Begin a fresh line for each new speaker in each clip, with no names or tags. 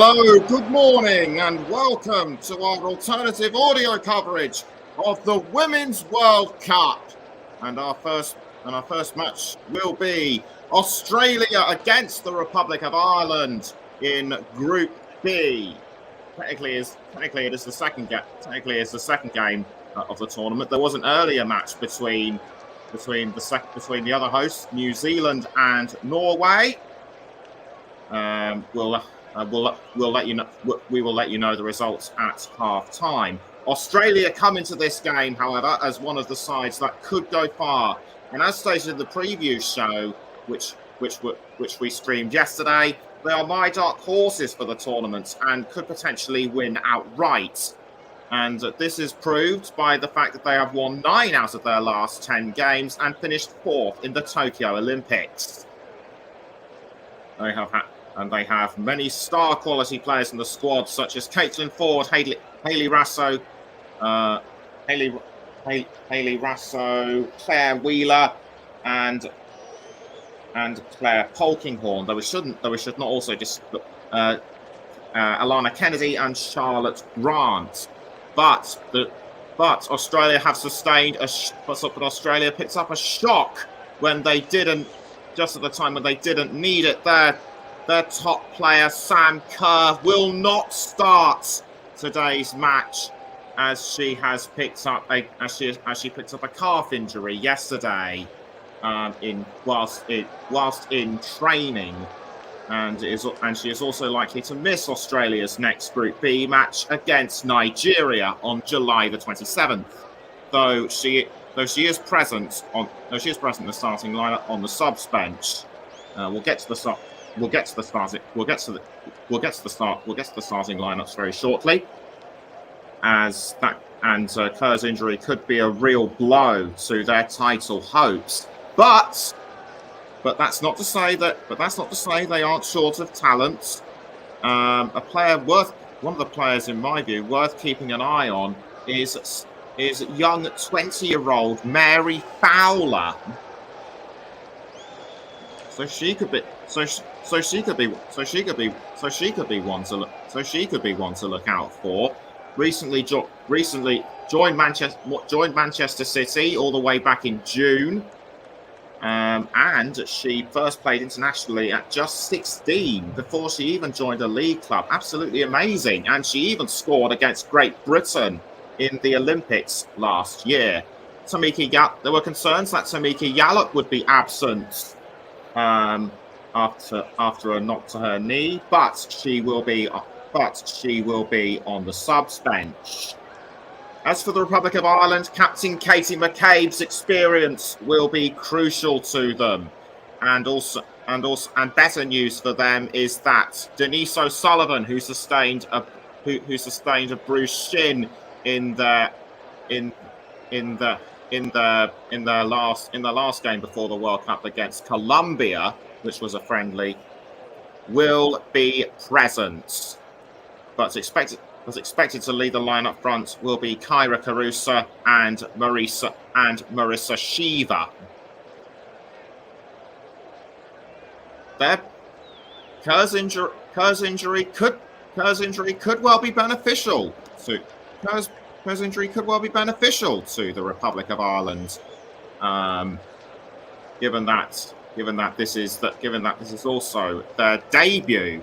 Hello, good morning, and welcome to our alternative audio coverage of the Women's World Cup. And our first match will be Australia against the Republic of Ireland in Group B. Technically, it is the second game of the tournament. There was an earlier match between the other hosts, New Zealand and Norway. We will let you know the results at half time. Australia come into this game, however, as one of the sides that could go far. And as stated in the preview show, which we streamed yesterday, they are my dark horses for the tournament and could potentially win outright. And this is proved by the fact that they have won 9 out of their last 10 games and finished 4th in the Tokyo Olympics. They have many star quality players in the squad, such as Caitlin Ford, Hayley Raso, Claire Wheeler, and Claire Polkinghorne. Though we should not also Alana Kennedy and Charlotte Grant. But Australia have sustained Australia picked up a shock when they didn't, just at the time when they didn't need it. Their top player, Sam Kerr, will not start today's match as she has picked up a calf injury yesterday, whilst in training, and she is also likely to miss Australia's next Group B match against Nigeria on July the 27th. Though she is present in the starting lineup on the subs bench. We'll get to the starting lineups very shortly, as Kerr's injury could be a real blow to their title hopes. But that's not to say they aren't short of talent. One of the players, in my view, worth keeping an eye on is young 20-year-old Mary Fowler. She could be one to look out for. Recently joined Manchester City all the way back in June, and she first played internationally at just 16 before she even joined a league club. Absolutely amazing, and she even scored against Great Britain in the Olympics last year. There were concerns that Tamika Yallop would be absent after a knock to her knee, but she will be on the subs bench. As for the Republic of Ireland, Captain Katie McCabe's experience will be crucial to them, and better news for them is that Denise O'Sullivan, who sustained a bruised shin in the last game before the World Cup against Colombia, which was a friendly, will be present. But expected to lead the line up front will be Kyra Carusa and Marissa Shiva. Kerr's injury could well be beneficial to the Republic of Ireland, given that this is also their debut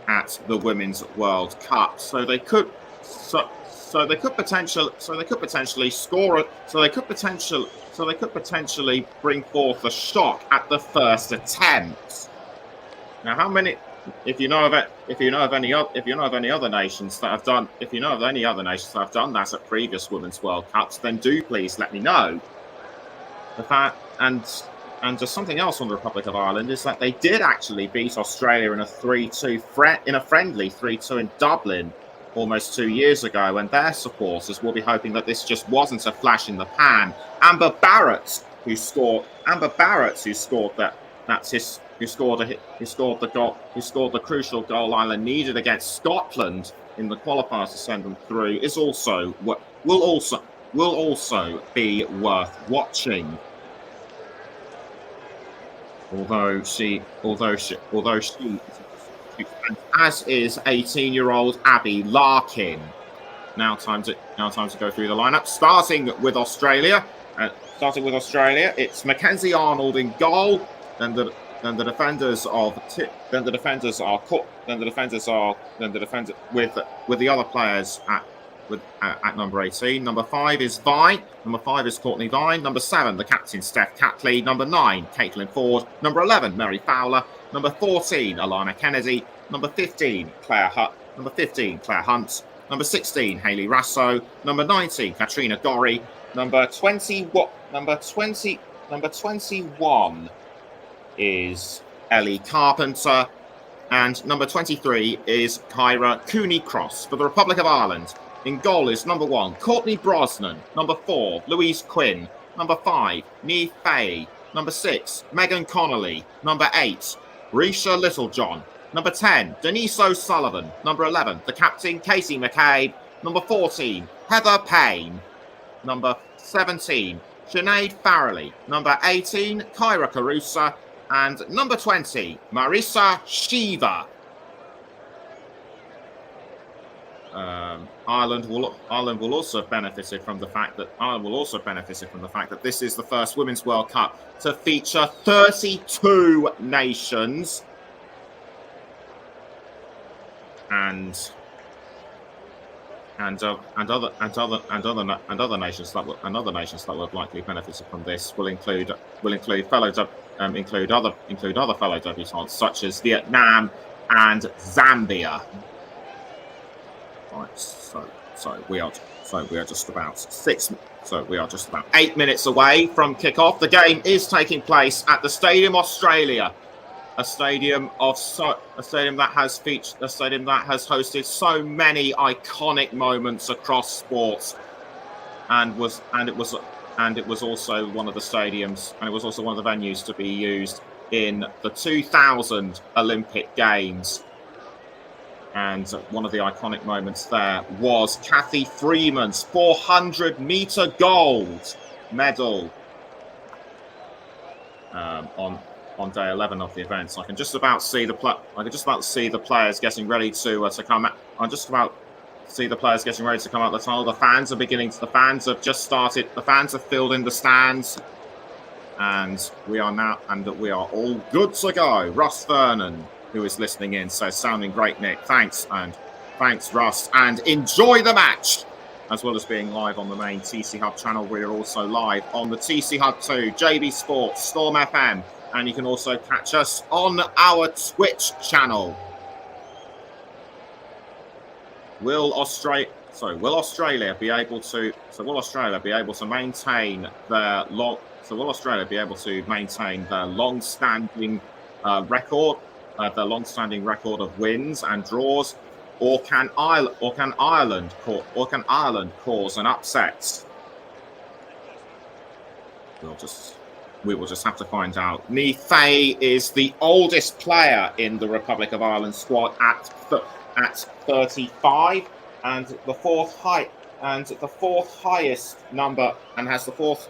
at the Women's World Cup. So they could potentially bring forth a shock at the first attempt. Now, if you know of any other nations that have done that at previous Women's World Cups, then do please let me know. And just something else on the Republic of Ireland is that they did actually beat Australia in a 3-2 in a friendly 3-2 in Dublin almost 2 years ago, and their supporters will be hoping that this just wasn't a flash in the pan. Amber Barrett, who scored the crucial goal Ireland needed against Scotland in the qualifiers to send them through, will also be worth watching. Although she as is 18-year-old Abby Larkin. Now time to go through the lineup. Starting with Australia, it's Mackenzie Arnold in goal. Then the defenders with the other players at number 18. Number 5 is Vine. Number 5 is Courtney Vine. Number 7, the captain Steph Catley. Number 9, Caitlin Ford. Number 11, Mary Fowler. Number 14, Alana Kennedy. Number 15, Claire Hunt. Number 15, Claire Hunt. Number 16, Hayley Rasso. Number 19, Katrina Gorry. Number 21 is Ellie Carpenter. And number 23 is Kyra Cooney-Cross for the Republic of Ireland. In goal is number 1, Courtney Brosnan. Number 4, Louise Quinn. Number 5, Niamh Fahey. Number 6, Megan Connolly. Number 8, Risha Littlejohn. Number 10, Denise O'Sullivan. Number 11, the captain, Casey McCabe. Number 14, Heather Payne. Number 17, Sinead Farrelly. Number 18, Kyra Carusa. And number 20, Marisa Shiva. Ireland will also have benefited from the fact that this is the first Women's World Cup to feature 32 nations and other nations that will have likely benefited from this will include other fellow debutantes such as Vietnam and Zambia. Right, so we are just about 8 minutes away from kickoff. The game is taking place at the Stadium Australia, a stadium that has hosted so many iconic moments across sports, and it was also one of the venues to be used in the 2000 Olympic Games. And one of the iconic moments there was Cathy Freeman's 400-meter gold medal on day 11 of the event. So I can just about see the players getting ready to come out. I just about see the players getting ready to come out the tunnel. The fans have just started. The fans have filled in the stands, and we are all good to go. Russ Vernon, who is listening in, says, sounding great, Nick. Thanks, Russ. And enjoy the match. As well as being live on the main TC Hub channel, we're also live on the TC Hub 2, JB Sports, Storm FM, and you can also catch us on our Twitch channel. Will Australia be able to maintain their long-standing record? Their long-standing record of wins and draws, or can Ireland cause an upset? We will just have to find out. Niamh Fahey is the oldest player in the Republic of Ireland squad at 35, and has the fourth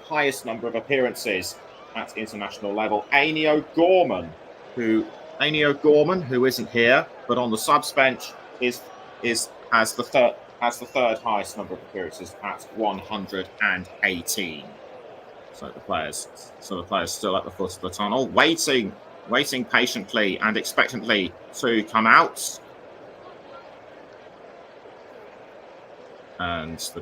highest number of appearances at international level. Amy O'Gorman, who isn't here but on the subs bench, has the third highest number of appearances at 118. So the players still at the foot of the tunnel, waiting patiently and expectantly to come out. And the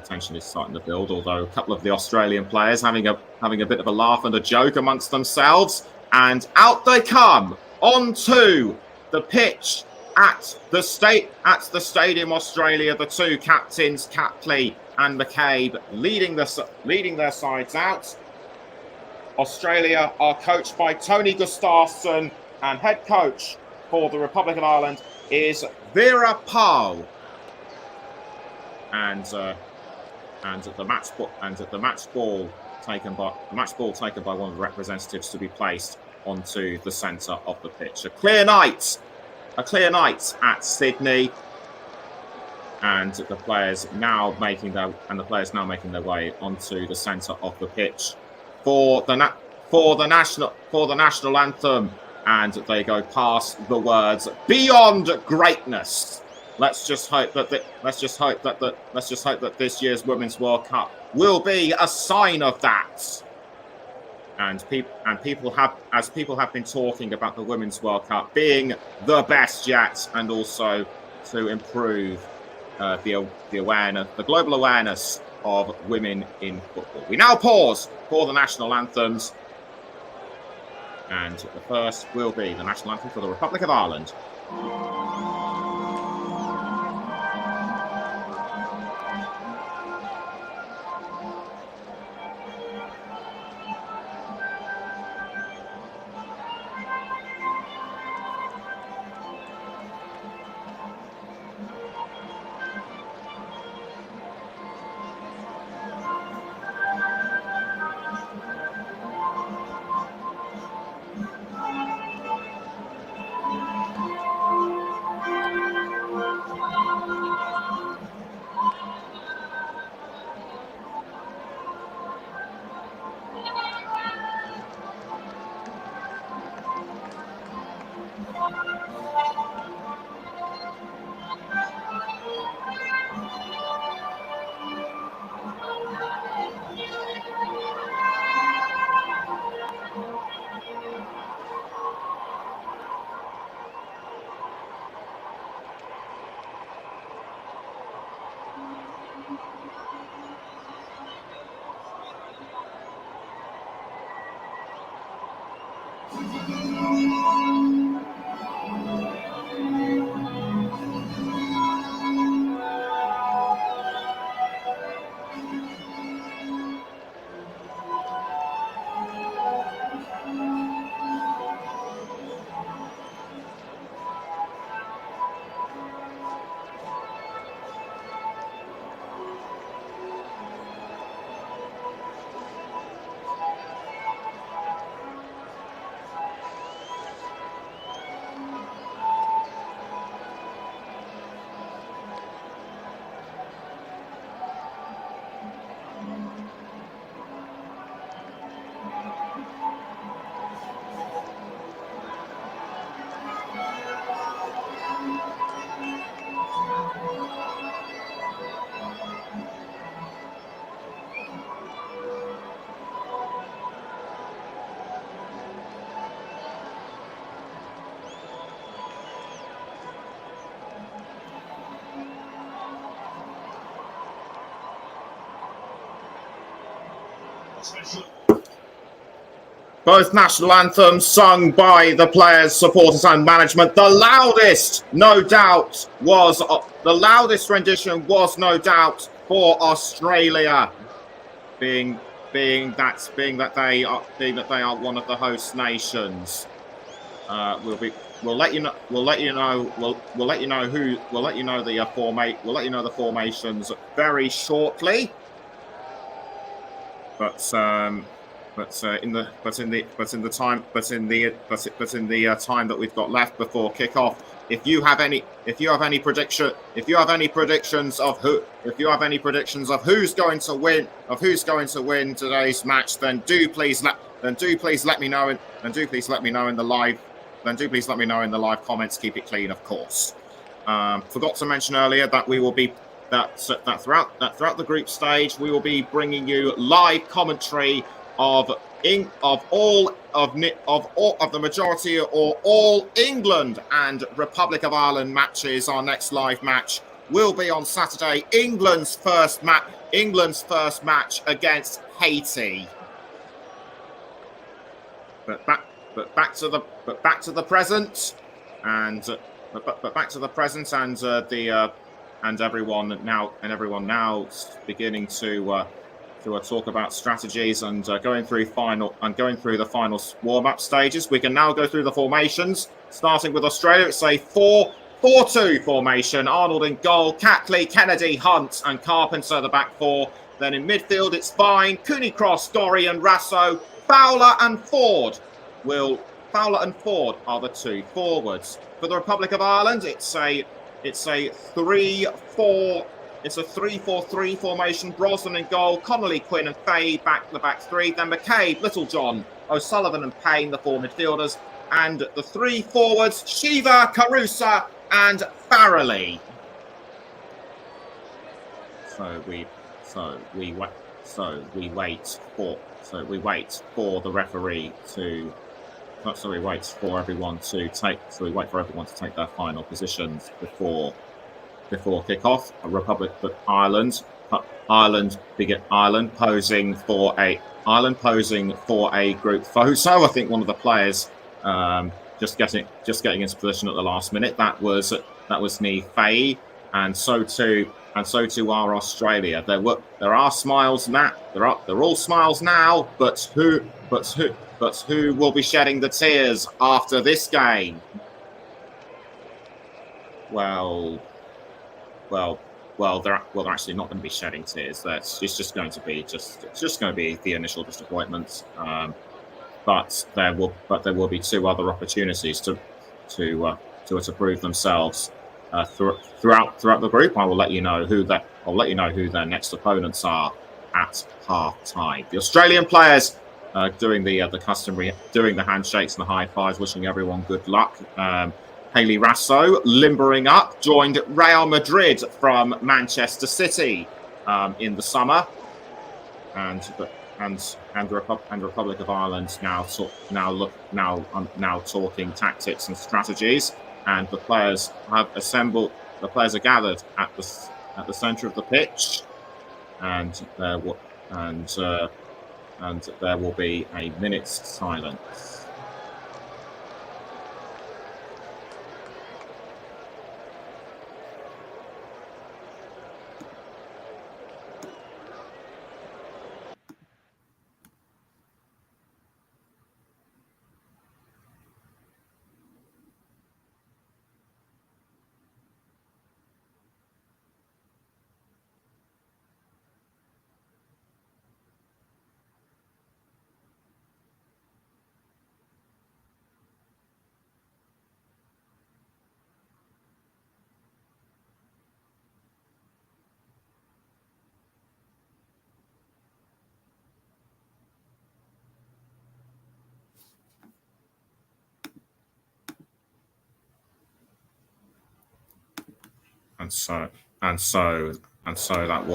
tension is starting to build. Although a couple of the Australian players having a bit of a laugh and a joke amongst themselves, and out they come onto the pitch at the Stadium Australia. The two captains, Catley and McCabe, leading their sides out. Australia are coached by Tony Gustafsson, and head coach for the Republic of Ireland is Vera Pauw. And the match ball taken by one of the representatives to be placed onto the centre of the pitch. A clear night at Sydney, and the players now making their way onto the centre of the pitch for the national anthem and they go past the words "beyond greatness." Let's just hope that this year's Women's World Cup will be a sign of that. And people have been talking about the Women's World Cup being the best yet, and also to improve the global awareness of women in football. We now pause for the national anthems, and the first will be the national anthem for the Republic of Ireland. Both national anthems sung by the players, supporters and management. The loudest rendition was no doubt for Australia, being that they are one of the host nations. We'll let you know the formations very shortly. But in the time that we've got left before kickoff, if you have any predictions of who's going to win today's match, then do please let me know in the live comments. Keep it clean, of course. Forgot to mention earlier that we will be throughout the group stage, we will be bringing you live commentary of the majority or all England and Republic of Ireland matches. Our next live match will be on Saturday. England's first match against Haiti. But back to the present, and everyone now beginning to talk about strategies and going through the final warm-up stages. We can now go through the formations, starting with Australia. It's a 4-4-2 formation. Arnold in goal, Catley, Kennedy, Hunt and Carpenter the back four. Then in midfield it's Fine, Cooney, Cross, Gorry and Rasso. Fowler and Ford are the two forwards. For the Republic of Ireland, it's a 3-4-3 formation. Brosnan in goal, Connolly, Quinn and Fay back the back three. Then McCabe, Littlejohn, O'Sullivan and Payne, the four midfielders. and the three forwards, Shiva, Carusa, and Farrelly. So we wait for the referee to. So we wait for everyone to take. So we wait for everyone to take their final positions before kickoff. Republic of Ireland posing for a group photo. I think one of the players just getting into position at the last minute. That was Niamh Fahey, and so too are Australia. There are smiles now. They're all smiles now. But who will be shedding the tears after this game? Well, they're actually not going to be shedding tears. It's just going to be the initial disappointment. But there will be two other opportunities to prove themselves throughout the group. I will let you know who their next opponents are at half time. The Australian players doing the customary, doing the handshakes and the high fives, wishing everyone good luck. Hayley Raso limbering up, joined Real Madrid from Manchester City in the summer, and the Republic of Ireland now talking tactics and strategies, and the players have assembled. The players are gathered at the centre of the pitch, and there will be a minute's silence. And so that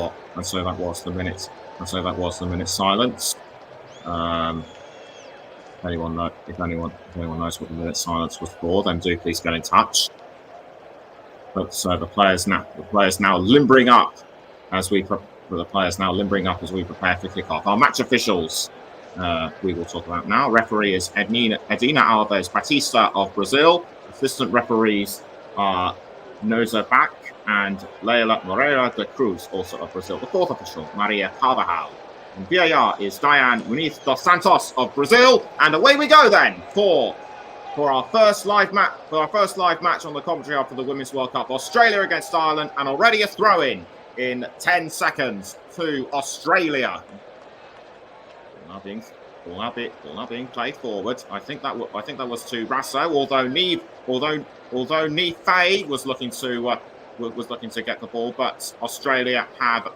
was the minute. And so that was the minute silence. If anyone knows what the minute silence was for, then do please get in touch. But the players now limbering up as we prepare for kickoff. Our match officials we will talk about now. Referee is Edina Alves Batista of Brazil. Assistant referees are Noza Bach and Leila Moreira de Cruz, also of Brazil. The fourth official, Maria Carvajal. And VAR is Diane Muniz dos Santos of Brazil. And away we go then for our first live match on the commentary after the Women's World Cup. Australia against Ireland, and already a throw-in 10 seconds to Australia. Ball now being played forward. I think that was to Raso. Although Niamh Fahey was looking to get the ball, but Australia have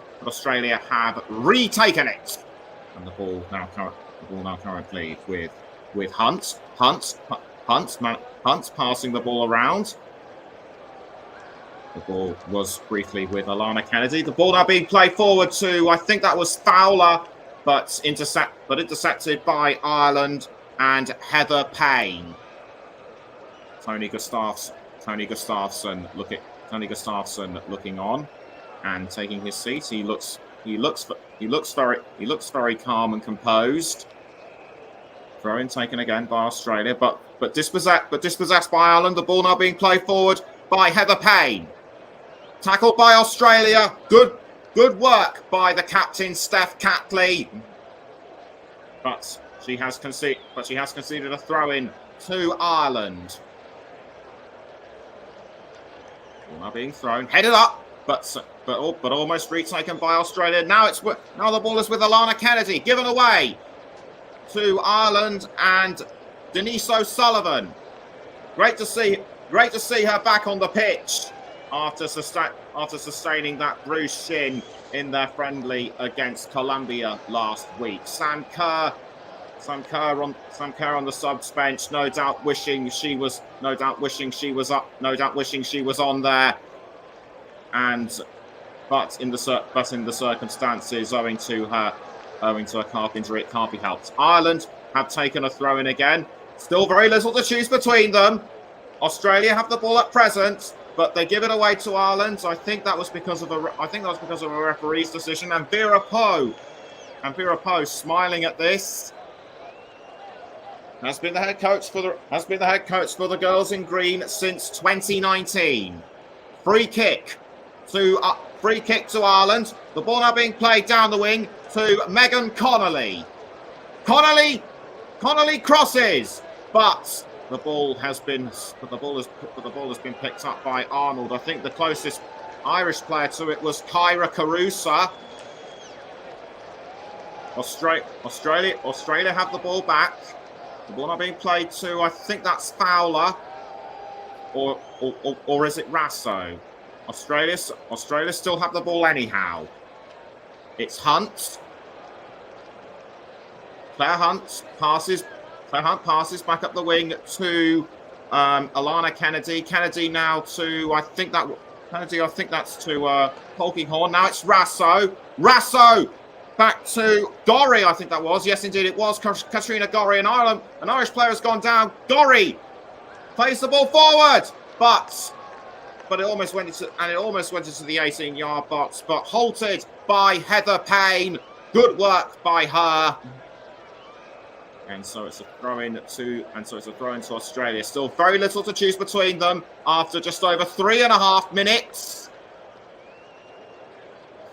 retaken it, and the ball now currently with Hunt passing the ball around. The ball was briefly with Alana Kennedy. The ball now being played forward to, I think that was Fowler, but intercepted by Ireland and Heather Payne. Tony Gustafsson looking on and taking his seat. He looks very calm and composed. Throw in taken again by Australia, but dispossessed by Ireland. The ball now being played forward by Heather Payne. Tackled by Australia. Good work by the captain Steph Catley. But she has conceded a throw-in to Ireland. Ball now being thrown, headed up, but almost retaken by Australia. Now the ball is with Alana Kennedy, given away to Ireland and Denise O'Sullivan. Great to see her back on the pitch after sustaining that bruised shin in their friendly against Colombia last week. Sam Kerr Sam Kerr on the subs bench, no doubt wishing she was on there, but in the circumstances, owing to her calf injury, it can't be helped. Ireland have taken a throw in again. Still very little to choose between them. Australia have the ball at present, but they give it away to Ireland. I think that was because of a referee's decision. And Vera Poe smiling at this. Has been the head coach for the girls in green since 2019. Free kick to Ireland. The ball now being played down the wing to Megan Connolly. Connolly crosses, but the ball has been picked up by Arnold. I think the closest Irish player to it was Kyra Carusa. Australia have the ball back. The ball now being played to, I think that's Fowler, or is it Rasso? Australia still have the ball anyhow. It's Hunt. Claire Hunt passes back up the wing to Alana Kennedy. Kennedy now to I think that's to Polkinghorne. Now it's Rasso. Rasso back to Gorry, I think that was. Yes, indeed, it was Katrina Gorry. And Ireland, an Irish player has gone down. Gorry plays the ball forward, but it almost went into the 18-yard box, but halted by Heather Payne. Good work by her. And so it's a throw in to Australia. Still very little to choose between them after just over 3.5 minutes.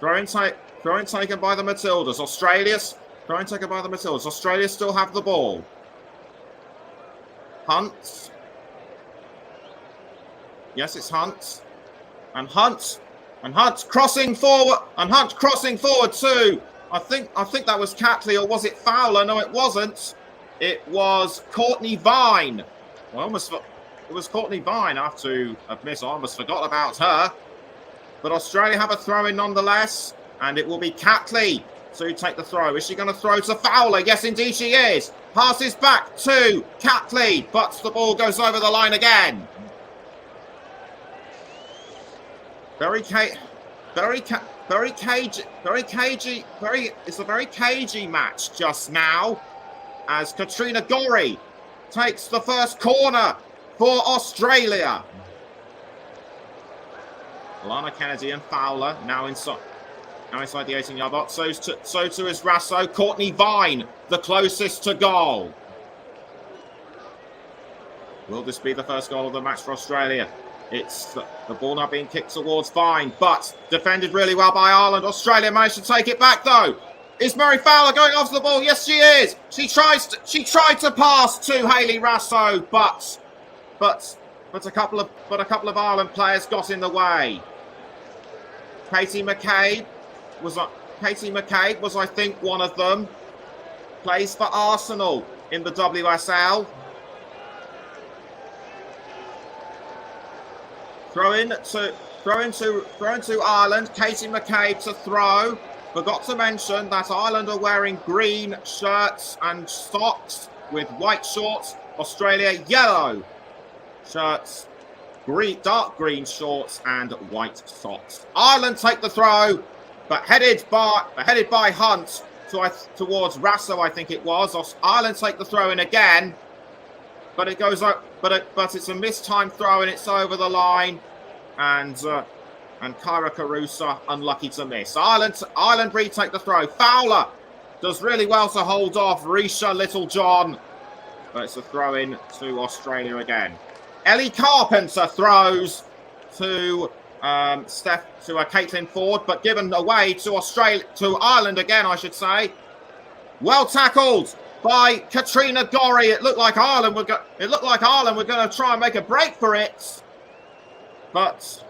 Throw in taken by the Matildas. Australia still have the ball. Hunt. Yes, it's Hunt. And Hunt crossing forward. And Hunt crossing forward too. I think that was Catley, or was it Fowler? No, it wasn't. It was Courtney Vine. It was Courtney Vine. I have to admit, I almost forgot about her. But Australia have a throw in nonetheless. And it will be Catley to take the throw. Is she going to throw to Fowler? Yes, indeed she is. Passes back to Catley, but the ball goes over the line again. It's a very cagey match just now, as Katrina Gorry takes the first corner for Australia. Alana Kennedy and Fowler now inside the 18-yard box. So too is Rasso. Courtney Vine, the closest to goal. Will this be the first goal of the match for Australia? It's the ball now being kicked towards Vine, but defended really well by Ireland. Australia managed to take it back though. Is Mary Fowler going after the ball? Yes, she is. She tried to pass to Hayley Rasso, but a couple of Ireland players got in the way. Katie McCabe was, I think, one of them. Plays for Arsenal in the WSL. Throw in to Ireland. Katie McCabe to throw. Forgot to mention that Ireland are wearing green shirts and socks with white shorts. Australia, yellow shirts, dark green shorts and white socks. Ireland take the throw, but headed by Hunt towards Rasso, I think it was. Ireland take the throw in again, but it goes up. But it's a mistimed throw and it's over the line, and Kyra Carusa unlucky to miss. Ireland retake the throw. Fowler does really well to hold off Risha Littlejohn, but it's a throw in to Australia again. Ellie Carpenter throws to Caitlin Ford, but given away to Ireland again, I should say. Well tackled by Katrina Gorry. It looked like Ireland were going to try and make a break for it, but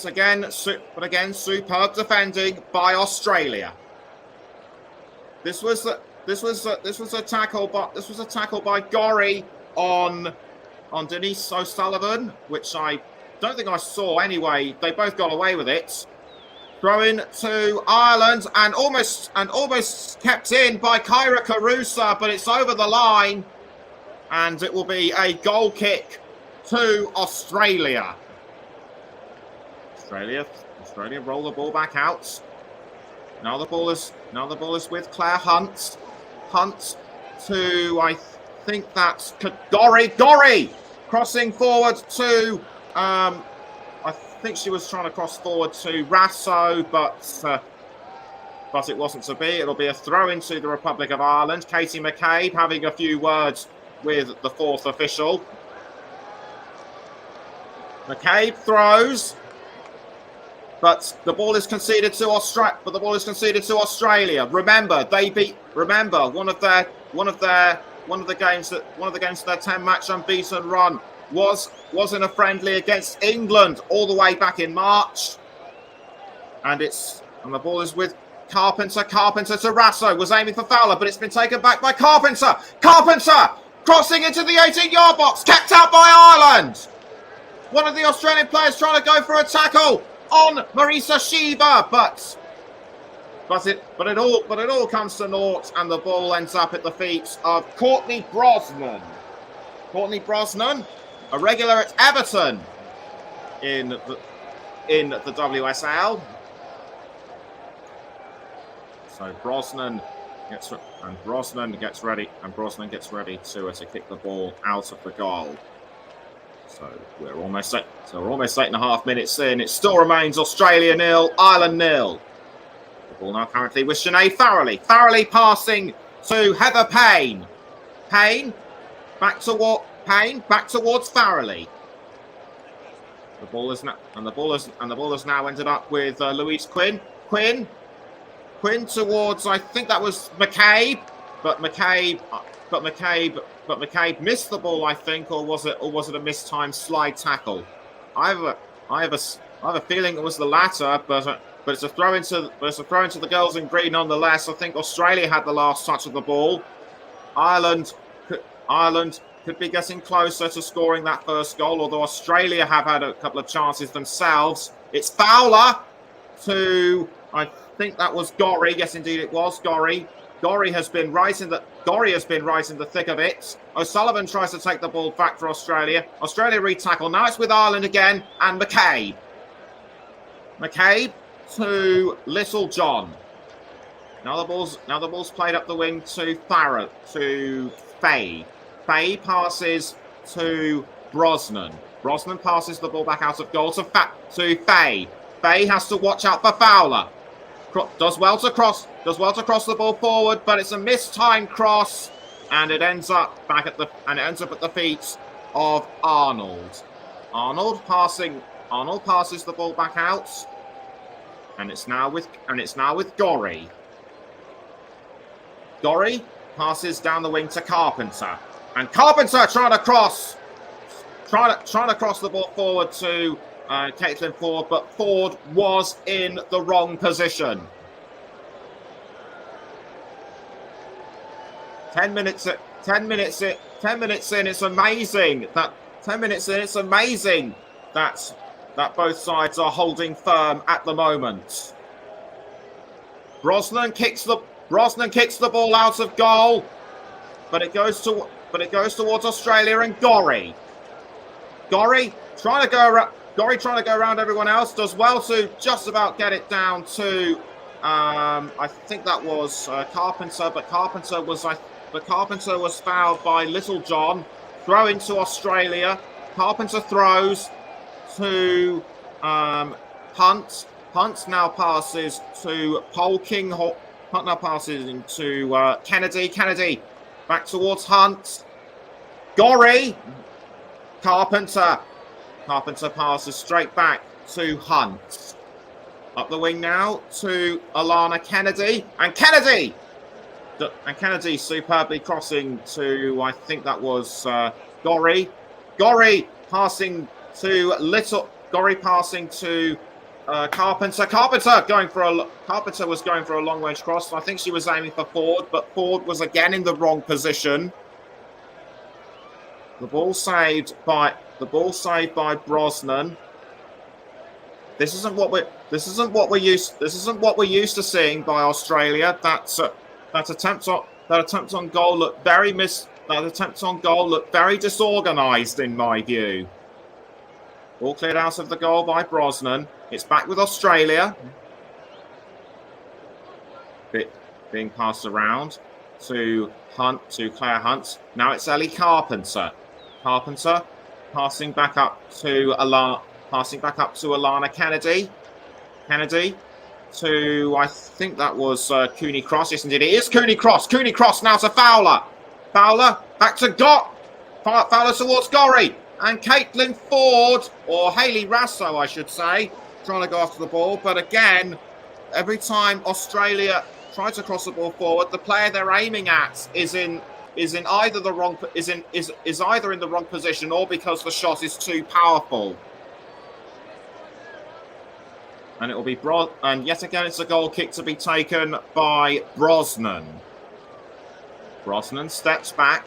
again, superb defending by Australia. This was a tackle by Gorry on Denise O'Sullivan, which I don't think I saw anyway. They both got away with it. Throw in to Ireland and almost kept in by Kyra Carusa, but it's over the line. And it will be a goal kick to Australia. Australia roll the ball back out. Now the ball is with Claire Hunt. Hunt to, I think that's Gorry crossing forward to I think she was trying to cross forward to Rasso, but it wasn't to be. It'll be a throw into the Republic of Ireland. Katie McCabe having a few words with the fourth official. McCabe throws, but the ball is conceded to Australia. Remember, one of the games of their 10-match unbeaten run was in a friendly against England all the way back in March. And the ball is with Carpenter. Carpenter to Rasso, was aiming for Fowler, but it's been taken back by Carpenter. Carpenter crossing into the 18-yard box, kept out by Ireland. One of the Australian players trying to go for a tackle on Marisa Shiva, but it all comes to naught, and the ball ends up at the feet of Courtney Brosnan. Courtney Brosnan, a regular at Everton in the WSL. So Brosnan gets ready to kick the ball out of the goal. So we're almost 8.5 minutes in. It still remains Australia 0, Ireland 0. The ball now currently with Sinead Farrelly. Farrelly passing to Heather Payne. Payne back towards Farrelly. The ball is now ended up with Louise Quinn. Quinn towards, I think that was McCabe, but McCabe missed the ball, I think, or was it a mistimed slide tackle? I have a feeling it was the latter, but it's a throw into the girls in green nonetheless. I think Australia had the last touch of the ball. Ireland could be getting closer to scoring that first goal, although Australia have had a couple of chances themselves. It's Fowler to, I think that was Gorry. Yes, indeed it was Gorry. Gorry has been right in the thick of it. O'Sullivan tries to take the ball back for Australia. Australia re-tackle. Now it's with Ireland again, and McCabe. McCabe to Littlejohn. Now the ball's played up the wing to Faye. Faye passes to Brosnan. Brosnan passes the ball back out of goal to Faye. Faye has to watch out for Fowler. Does well to cross the ball forward, but it's a mistimed cross, and it ends up at the feet of Arnold. Arnold passes the ball back out, and it's now with Gorry. Gorry passes down the wing to Carpenter, and Carpenter trying to cross the ball forward to Caitlin Ford, but Ford was in the wrong position. 10 minutes in, it's amazing that both sides are holding firm at the moment. Brosnan kicks the ball out of goal, but it goes towards Australia, and Gorry trying to go around everyone else, does well to just about get it down to I think that was Carpenter, but Carpenter was fouled by Littlejohn. Throw into Australia. Carpenter throws to Hunt. Hunt now passes to Polkinghorne. Hunt now passes into Kennedy. Kennedy back towards Hunt. Gorry. Carpenter passes straight back to Hunt. Up the wing now to Alana Kennedy. And Kennedy superbly crossing to, I think that was Gorry. Gorry passing to Carpenter. Carpenter was going for a long range cross. I think she was aiming for Ford, but Ford was again in the wrong position. The ball saved by Brosnan. This isn't what we're used to seeing by Australia. That attempt on goal looked very disorganised in my view. All cleared out of the goal by Brosnan. It's back with Australia. Being passed around to Claire Hunt. Now it's Ellie Carpenter. Carpenter passing back up to Alana Kennedy. Kennedy to, I think that was Cooney Cross. Yes, indeed, it is Cooney Cross. Cooney Cross now to Fowler. Fowler back to Fowler towards Gorry. And Caitlin Ford, or Hayley Rasso, I should say, trying to go after the ball. But again, every time Australia try to cross the ball forward, the player they're aiming at is either in the wrong position or because the shot is too powerful. And it will be and yet again it's a goal kick to be taken by Brosnan. Brosnan steps back,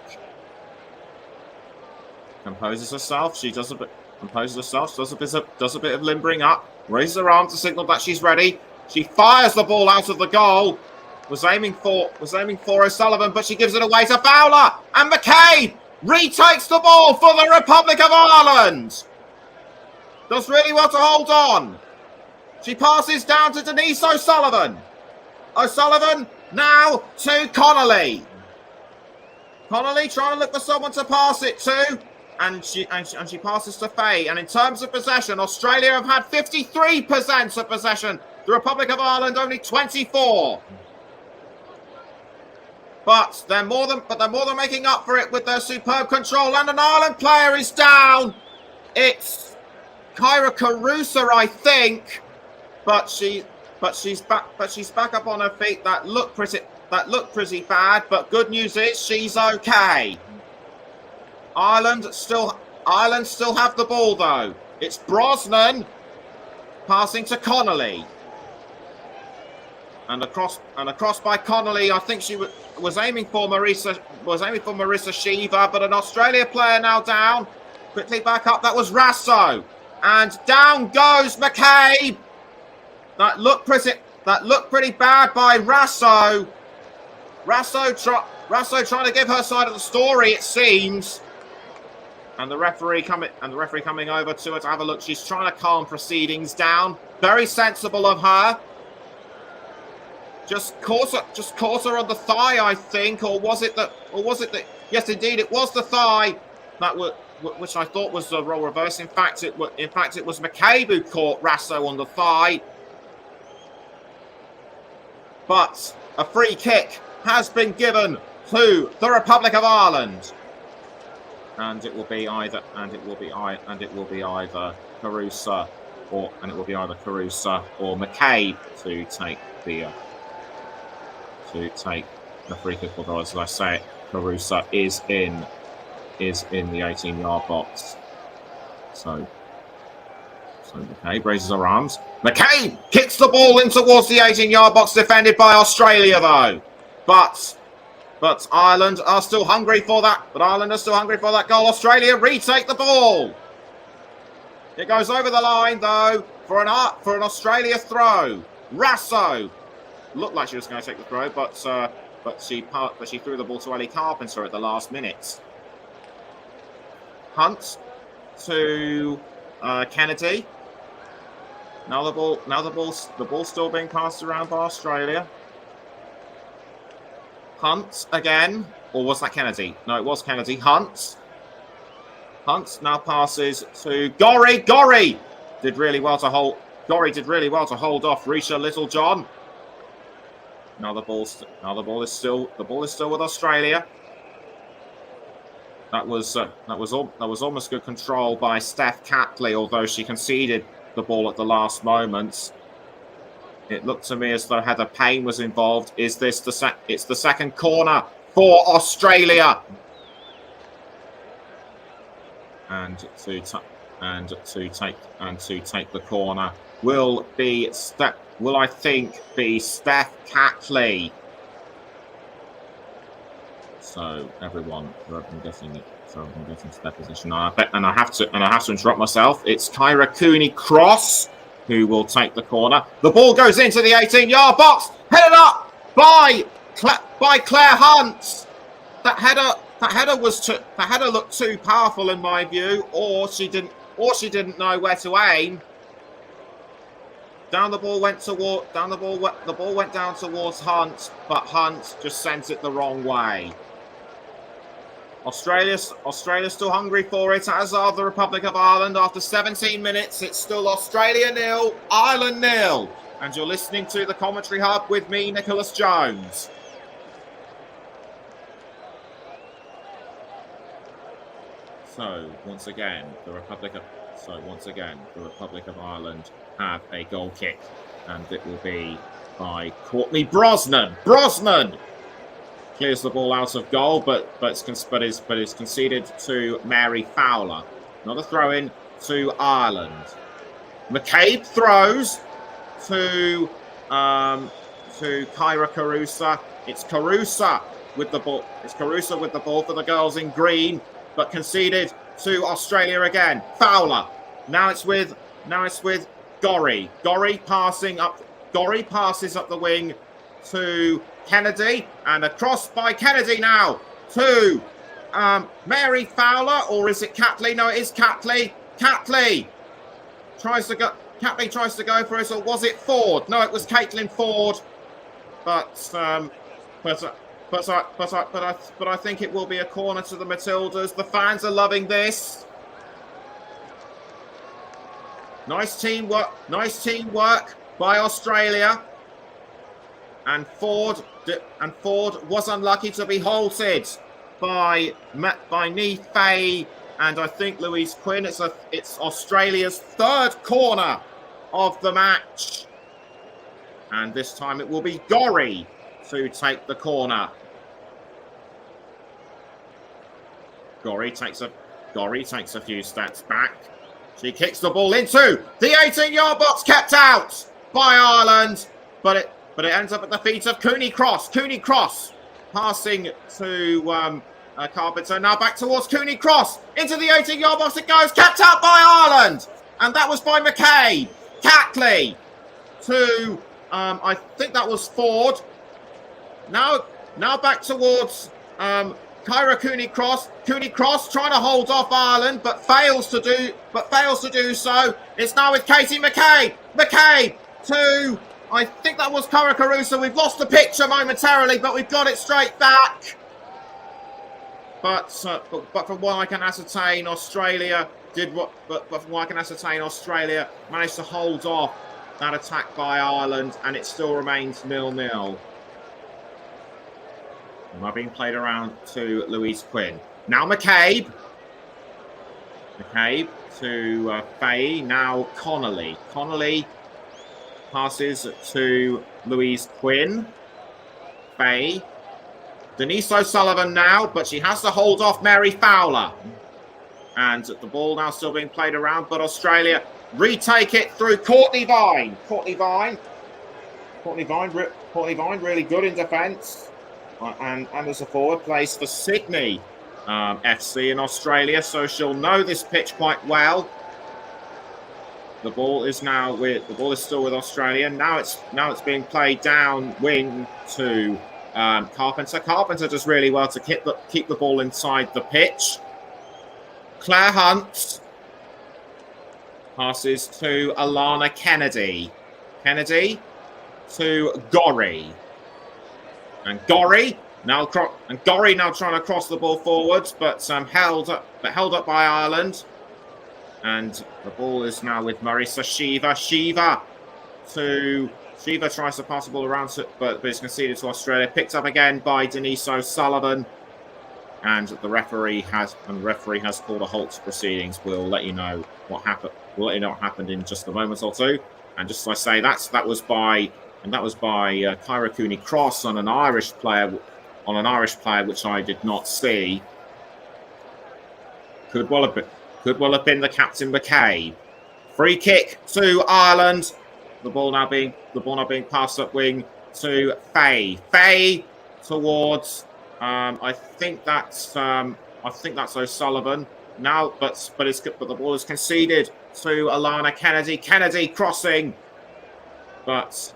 composes herself. She does a bit of limbering up, raises her arm to signal that she's ready. She fires the ball out of the goal. Was aiming for O'Sullivan, but she gives it away to Fowler. And McCabe retakes the ball for the Republic of Ireland. Does really well to hold on. She passes down to Denise O'Sullivan. O'Sullivan now to Connolly. Connolly trying to look for someone to pass it to. And she passes to Faye. And in terms of possession, Australia have had 53% of possession. The Republic of Ireland only 24%. But they're more than making up for it with their superb control. And an Ireland player is down. It's Kyra Carusa, I think. But she's back up on her feet. That looked pretty bad. But good news is she's okay. Ireland still have the ball though. It's Brosnan passing to Connolly. And across by Connolly. I think she was aiming for Marissa Shiva, but an Australia player now down. Quickly back up. That was Rasso, and down goes McCabe. That looked pretty bad by Rasso. Rasso trying to give her side of the story, it seems. And the referee coming over to her to have a look. She's trying to calm proceedings down. Very sensible of her. Just caught her on the thigh, I think, or was it that? Yes, indeed, it was the thigh. Which I thought was the role reverse. In fact, it was McCabe who caught Rasso on the thigh. But a free kick has been given to the Republic of Ireland, and it will be either Carusa or McCabe to take the free kick. Although, as I say, Carusa is in the 18-yard box. So McCabe raises her arms. McCabe kicks the ball in towards the 18-yard box, defended by Australia though. But Ireland are still hungry for that. Goal. Australia retake the ball. It goes over the line though for an Australia throw. Rasso looked like she was going to take the throw, but she threw the ball to Ellie Carpenter at the last minute. Hunt to Kennedy. Now the ball's still being passed around by Australia. Hunt again, or was that Kennedy? No, it was Kennedy. Hunt now passes to Gorry. Gorry did really well to hold off Risha Littlejohn. Now the ball is still with Australia. That was almost good control by Steph Catley, although she conceded the ball at the last moment. It looked to me as though Heather Payne was involved. It's the second corner for Australia. And to take the corner will I think be Steph Catley. So everyone getting to their position. And I have to interrupt myself. It's Kyra Cooney Cross who will take the corner. The ball goes into the 18-yard box, headed up by Claire Hunt. That header looked too powerful in my view, or she didn't know where to aim. The ball went down towards Hunt, but Hunt just sent it the wrong way. Australia's still hungry for it, as are the Republic of Ireland. After 17 minutes, it's still Australia 0, Ireland 0. And you're listening to the Commentary Hub with me, Nicholas Jones. So once again, the Republic of Ireland have a goal kick, and it will be by Courtney Brosnan. Brosnan clears the ball out of goal, but is conceded to Mary Fowler. Another throw in to Ireland. McCabe throws to Kyra Carusa. It's Carusa with the ball. It's Carusa with the ball for the girls in green, but conceded to Australia again. Fowler. Now it's with Gorry. Gorry passes up the wing to Kennedy, and a cross by Kennedy now to Mary Fowler, or is it Catley? No, it is Catley. Catley tries to go for it, or was it Ford? No, it was Caitlin Ford. But I think it will be a corner to the Matildas. The fans are loving this. Nice teamwork by Australia. And Ford was unlucky to be halted by Niamh Fahey and I think Louise Quinn. It's Australia's third corner of the match, and this time it will be Gorry to take the corner. Gorry takes a few steps back. She kicks the ball into the 18-yard box, kept out by Ireland, but it ends up at the feet of Cooney Cross. Cooney Cross passing to Carpenter. Now back towards Cooney Cross. Into the 18-yard box it goes. Kept out by Ireland. And that was by McCabe. Catley to, I think that was Ford. Now back towards Kyra Cooney Cross. Cooney Cross trying to hold off Ireland, but fails to do so. It's now with Katie McCabe. McCabe to, I think that was Kyra Caruso. We've lost the picture momentarily, but we've got it straight back. But from what I can ascertain, Australia managed to hold off that attack by Ireland, and it still remains 0-0. Now being played around to Louise Quinn. Now McCabe. McCabe to Fahey. Now Connolly. Connolly passes to Louise Quinn. Fahey. Denise O'Sullivan now, but she has to hold off Mary Fowler. And the ball now still being played around, but Australia retake it through Courtney Vine. Courtney Vine really good in defence. And as a forward, plays for Sydney FC in Australia, so she'll know this pitch quite well. The ball is still with Australia. Now it's being played down wing to Carpenter. Carpenter does really well to keep the ball inside the pitch. Claire Hunt passes to Alana Kennedy. Kennedy to Gorry. And Gorry now trying to cross the ball forwards, but held up by Ireland. And the ball is now with Marissa Shiva. Shiva tries to pass the ball around, but is conceded to Australia. Picked up again by Denise O'Sullivan. And the referee has called a halt to proceedings. We'll let you know what happened. We'll let you know what happened in just a moment or two. And just as I say, that was by Kyra Cooney Cross on an Irish player, which I did not see. Could well have been the captain McCabe. Free kick to Ireland. The ball now being passed up wing to Fahey. Fahey towards I think that's O'Sullivan. now, but the ball is conceded to Alana Kennedy. Kennedy crossing, but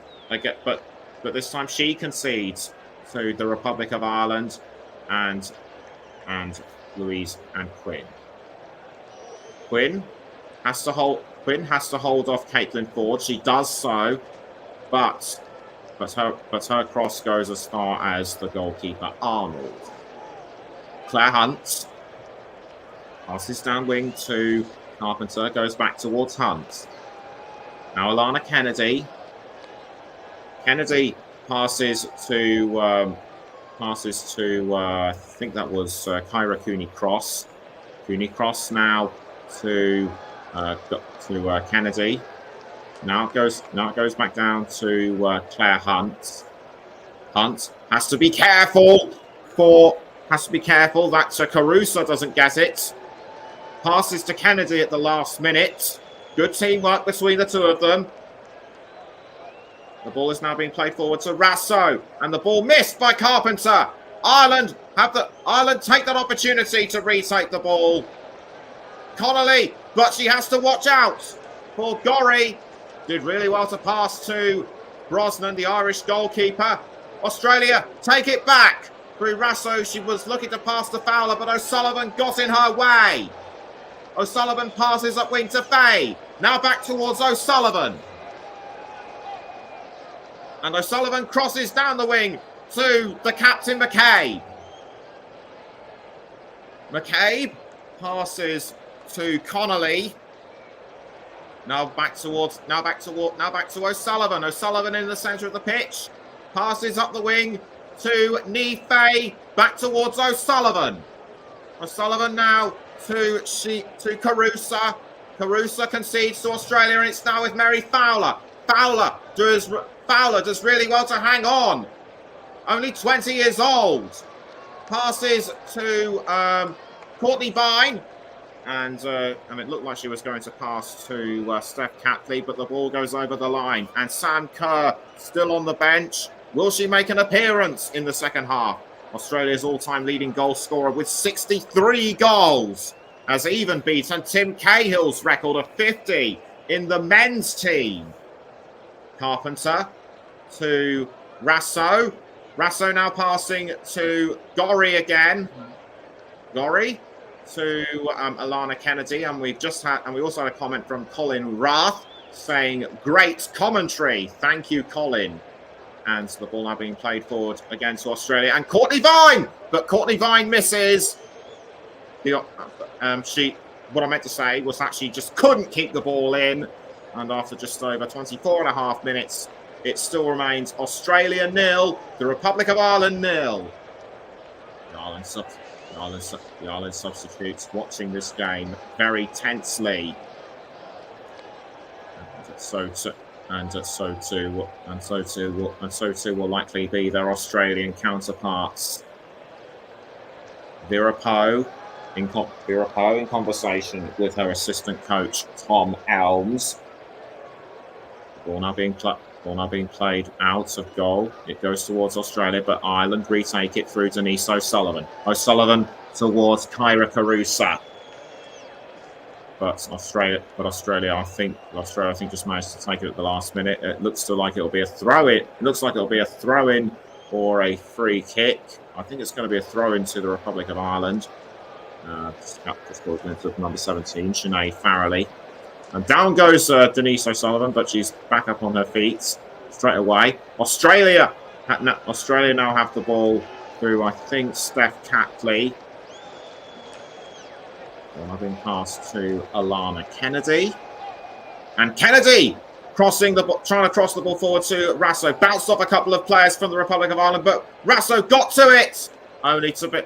this time she concedes to the Republic of Ireland, and Louise and Quinn. Quinn has to hold off Caitlin Ford. She does so, but her cross goes as far as the goalkeeper Arnold. Claire Hunt passes down wing to Carpenter, goes back towards Hunt. Now Alana Kennedy. Kennedy passes to I think that was Kyra Cooney-Cross. Cooney-Cross now to Kennedy. Now it goes back down to Claire Hunt. Hunt has to be careful that Caruso doesn't get it. Passes to Kennedy at the last minute. Good teamwork between the two of them. The ball is now being played forward to Rasso, and the ball missed by Carpenter. Ireland take that opportunity to retake the ball. Connolly, but she has to watch out for Gorry. Did really well to pass to Brosnan, the Irish goalkeeper. Australia take it back through Rasso. She was looking to pass to Fowler, but O'Sullivan got in her way. O'Sullivan passes up wing to Fay. Now back towards O'Sullivan. And O'Sullivan crosses down the wing to the captain, McCabe. McCabe passes to Connolly. Now back to O'Sullivan. O'Sullivan in the centre of the pitch. Passes up the wing to Nife. Back towards O'Sullivan. O'Sullivan now to Carusa. Carusa concedes to Australia, and it's now with Mary Fowler. Fowler does really well to hang on. Only 20 years old. Passes to Courtney Vine. And it looked like she was going to pass to Steph Catley, but the ball goes over the line. And Sam Kerr still on the bench. Will she make an appearance in the second half? Australia's all-time leading goal scorer with 63 goals has even beaten Tim Cahill's record of 50 in the men's team. Carpenter to Rasso. Rasso now passing to Gorry again. Gorry to Alana Kennedy, and we also had a comment from Colin Rath saying great commentary. Thank you, Colin. And the ball now being played forward again to Australia, and Courtney Vine, but Courtney Vine misses. What I meant to say was that she just couldn't keep the ball in, and after just over 24 and a half minutes, it still remains Australia 0, the Republic of Ireland 0. The Ireland substitutes watching this game very tensely. So too will likely be their Australian counterparts. Vera Poe in conversation with her assistant coach Tom Elms. Ball now being played out of goal. It goes towards Australia, but Ireland retake it through Denise O'Sullivan. O'Sullivan towards Kyra Carusa. But Australia, I think just managed to take it at the last minute. It looks like it'll be a throw-in. It looks like it'll be a throw-in or a free kick. I think it's going to be a throw-in to the Republic of Ireland. Just goes into number 17, Sinead Farrelly. And down goes Denise O'Sullivan, but she's back up on her feet straight away. Australia now have the ball through, I think, Steph Catley. Well, I've been passed to Alana Kennedy. And Kennedy trying to cross the ball forward to Rasso. Bounced off a couple of players from the Republic of Ireland, but Rasso got to it. Only to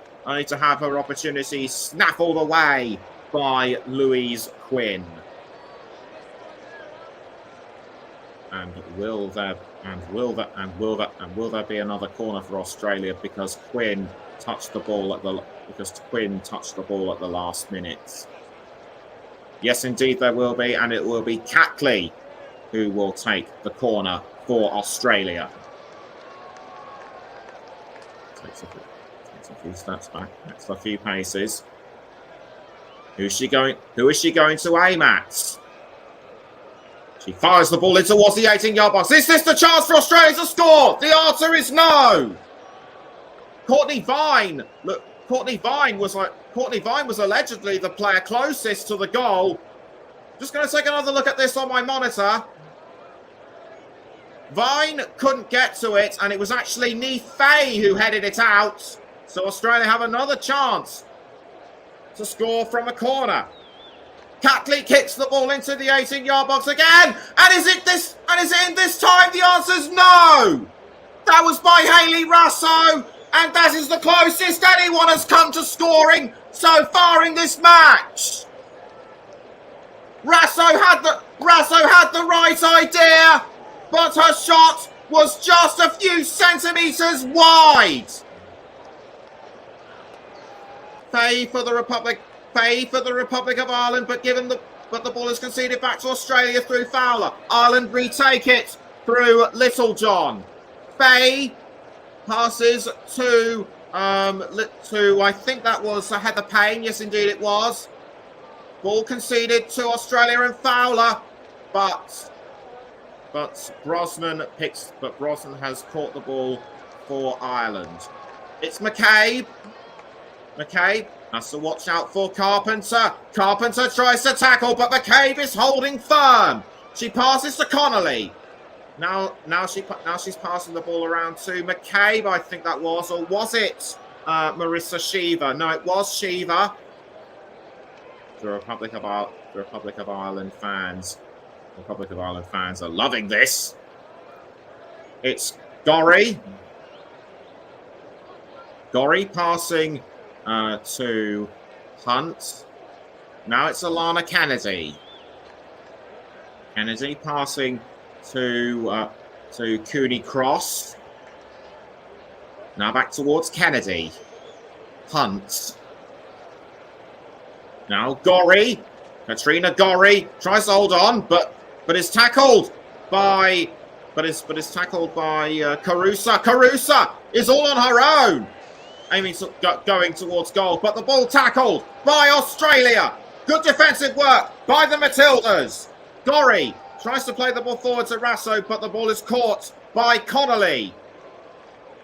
have her opportunity snaffled away by Louise Quinn. And will there be another corner for Australia because Quinn touched the ball at the last minute? Yes, indeed there will be, and it will be Catley who will take the corner for Australia. Takes a few steps back, takes a few paces. Who is she going to aim at? She fires the ball in towards the 18-yard box. Is this the chance for Australia to score? The answer is no. Courtney Vine. Look, Courtney Vine was allegedly the player closest to the goal. Just going to take another look at this on my monitor. Vine couldn't get to it, and it was actually Nii Fei who headed it out. So Australia have another chance to score from a corner. Catley kicks the ball into the 18-yard box again. And is it in this time? The answer's no. That was by Hayley Raso, and that is the closest anyone has come to scoring so far in this match. Raso had the right idea, but her shot was just a few centimetres wide. Fay for the Republic of Ireland, but the ball is conceded back to Australia through Fowler. Ireland retake it through Littlejohn. Fay passes to I think that was Heather Payne. Yes, indeed it was. Ball conceded to Australia and Fowler, but Brosnan has caught the ball for Ireland. It's McCabe. McCabe has to watch out for Carpenter. Carpenter tries to tackle, but McCabe is holding firm. She passes to Connolly. Now she's passing the ball around to McCabe, I think that was, or was it Marissa Shiva? No, it was Shiva. The Republic of Ireland fans are loving this. It's Gorry. Gorry passing to Hunt. Now it's Alana Kennedy. Kennedy passing to Cooney Cross. Now back towards Kennedy. Hunt. Now Gorry. Katrina Gorry tries to hold on, but is tackled by Carusa. Carusa is all on her own, going towards goal, but the ball tackled by Australia. Good defensive work by the Matildas. Gorry tries to play the ball forward to Raso, but the ball is caught by Connolly.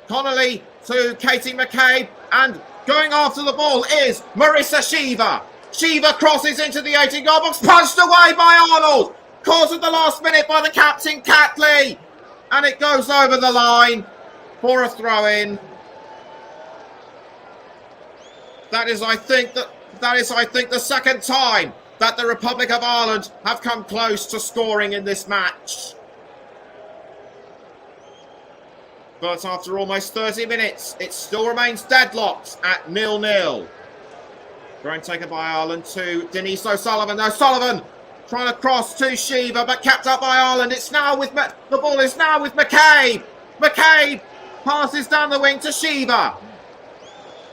Connolly to Katie McCabe, and going after the ball is Marissa Shiva. Shiva crosses into the 18-yard box, punched away by Arnold. Caught at the last minute by the captain, Catley. And it goes over the line for a throw-in. That is, I think, the second time that the Republic of Ireland have come close to scoring in this match. But after almost 30 minutes, it still remains deadlocked at 0-0. Throw taken by Ireland to Denise O'Sullivan. O'Sullivan trying to cross to Shiva, but kept up by Ireland. The ball is now with McCabe. McCabe passes down the wing to Shiva.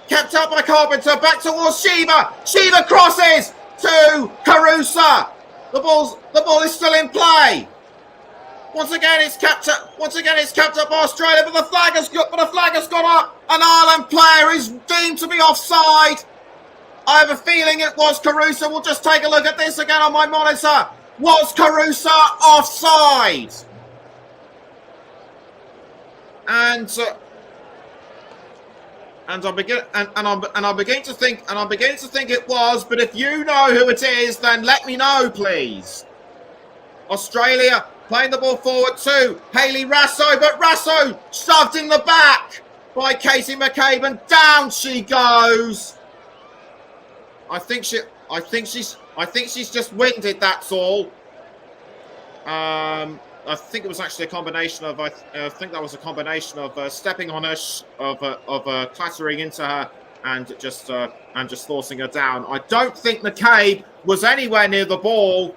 Kept up by Carpenter, back towards Shiva. Shiva crosses to Carusa. The ball is still in play. Once again, it's kept up by Australia, but the flag has gone up. An Ireland player is deemed to be offside. I have a feeling it was Carusa. We'll just take a look at this again on my monitor. Was Carusa offside? And I'm beginning to think it was. But if you know who it is, then let me know, please. Australia playing the ball forward to Hayley Raso, but Raso shoved in the back by Katie McCabe, and down she goes. I think she's just winded. That's all. I think it was actually a combination of. I think that was a combination of stepping on her, of clattering into her, and just forcing her down. I don't think McCabe was anywhere near the ball,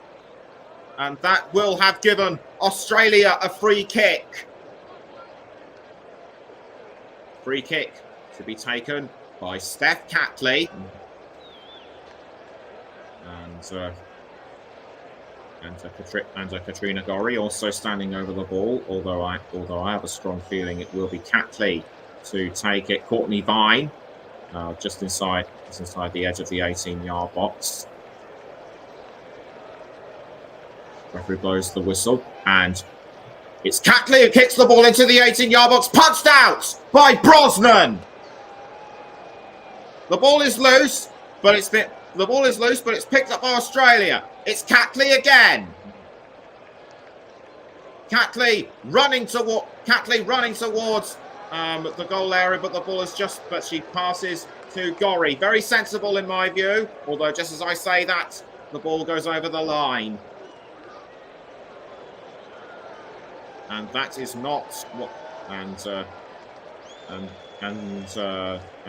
and that will have given Australia a free kick. Free kick to be taken by Steph Catley. And Katrina Gorry also standing over the ball, although I have a strong feeling it will be Catley to take it. Courtney Vine just inside the edge of the 18-yard box. Referee blows the whistle, and it's Catley who kicks the ball into the 18-yard box, punched out by Brosnan. The ball is loose, but it's picked up by Australia. It's Catley again. Catley running towards the goal area, but the ball is but she passes to Gorry. Very sensible in my view, although just as I say that, the ball goes over the line. And that is not what, and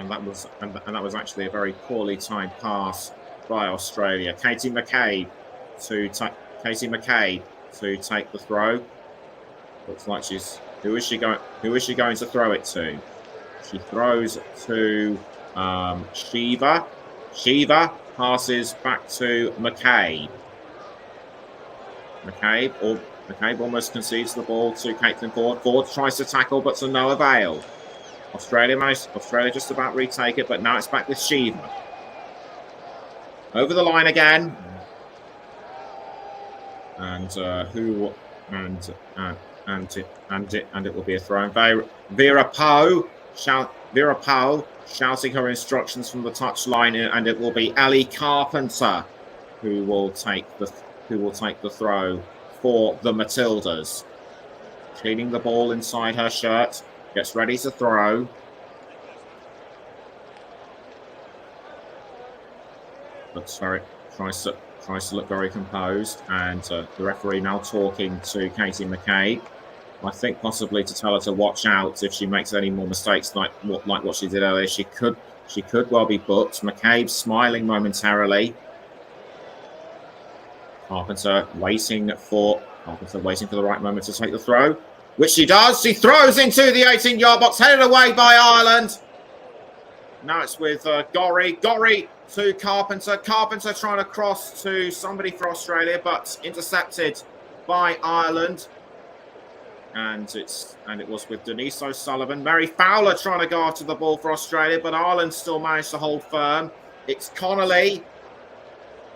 that was actually a very poorly timed pass by Australia. Katie McCabe to take the throw. Looks like who is she going to throw it to? She throws to Shiva. Shiva passes back to McCabe. McCabe almost concedes the ball to Caitlin Foord. Foord tries to tackle, but to no avail. Australia just about retake it, but now it's back with Shiva. Over the line again. And it will be a throw. Vera Pauw shouting her instructions from the touchline, and it will be Ellie Carpenter who will take the throw for the Matildas. Cleaning the ball inside her shirt, gets ready to throw. Looks very tries to look very composed, and the referee now talking to Katie McCabe. I think possibly to tell her to watch out if she makes any more mistakes like what she did earlier. She could well be booked. McCabe smiling momentarily. Carpenter waiting for the right moment to take the throw, which she does. She throws into the 18-yard box, headed away by Ireland. Now it's with Gorry. Gorry to Carpenter. Carpenter trying to cross to somebody for Australia, but intercepted by Ireland. And it was with Denise O'Sullivan. Mary Fowler trying to go after the ball for Australia, but Ireland still managed to hold firm. It's Connolly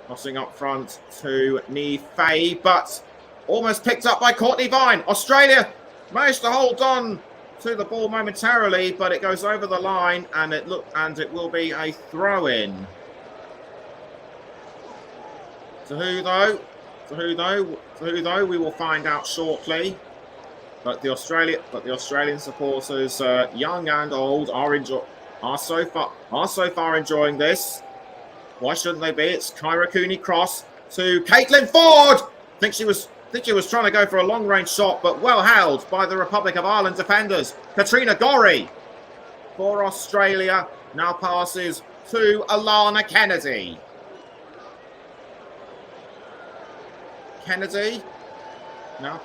crossing up front to Niamh Fahey, but almost picked up by Courtney Vine. Australia managed to hold on to the ball momentarily, but it goes over the line, and it will be a throw-in. To who though? We will find out shortly. But the Australian supporters, young and old, are so far enjoying this. Why shouldn't they be? It's Kyra Cooney cross to Caitlin Foord. I think she was trying to go for a long-range shot, but well held by the Republic of Ireland defenders. Katrina Gorry for Australia now passes to Alana Kennedy. Kennedy now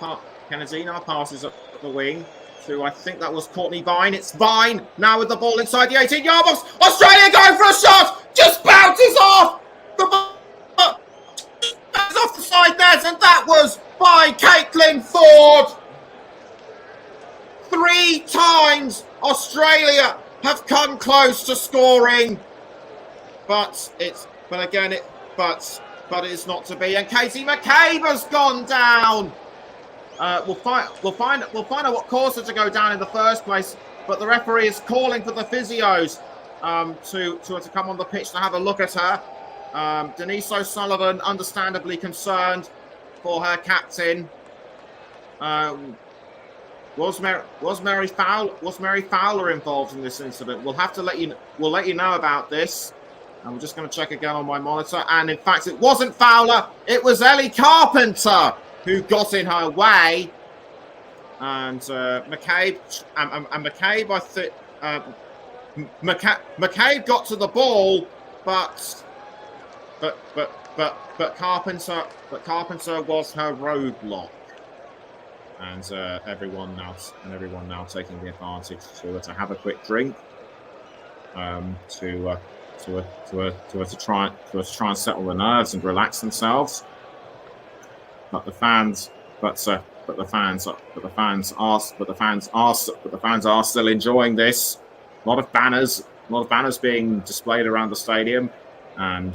passes up the wing to, I think that was Courtney Vine. It's Vine now with the ball inside the 18-yard box. Australia going for a shot. Just bounces off the ball. Bounces off the side net, and that was by Caitlin Foord. 3 times Australia have come close to scoring, but it's not to be. And Katie McCabe has gone down. We'll find out what caused her to go down in the first place. But the referee is calling for the physios to come on the pitch to have a look at her. Denise O'Sullivan, understandably concerned for her captain. Was Mary Fowler involved in this incident? We'll let you know about this. And we're just going to check again on my monitor. And in fact, it wasn't Fowler. It was Ellie Carpenter who got in her way. And McCabe got to the ball, but Carpenter was her roadblock. And everyone now taking the advantage to have a quick drink, to try and settle the nerves and relax themselves. But the fans are still enjoying this. A lot of banners being displayed around the stadium, and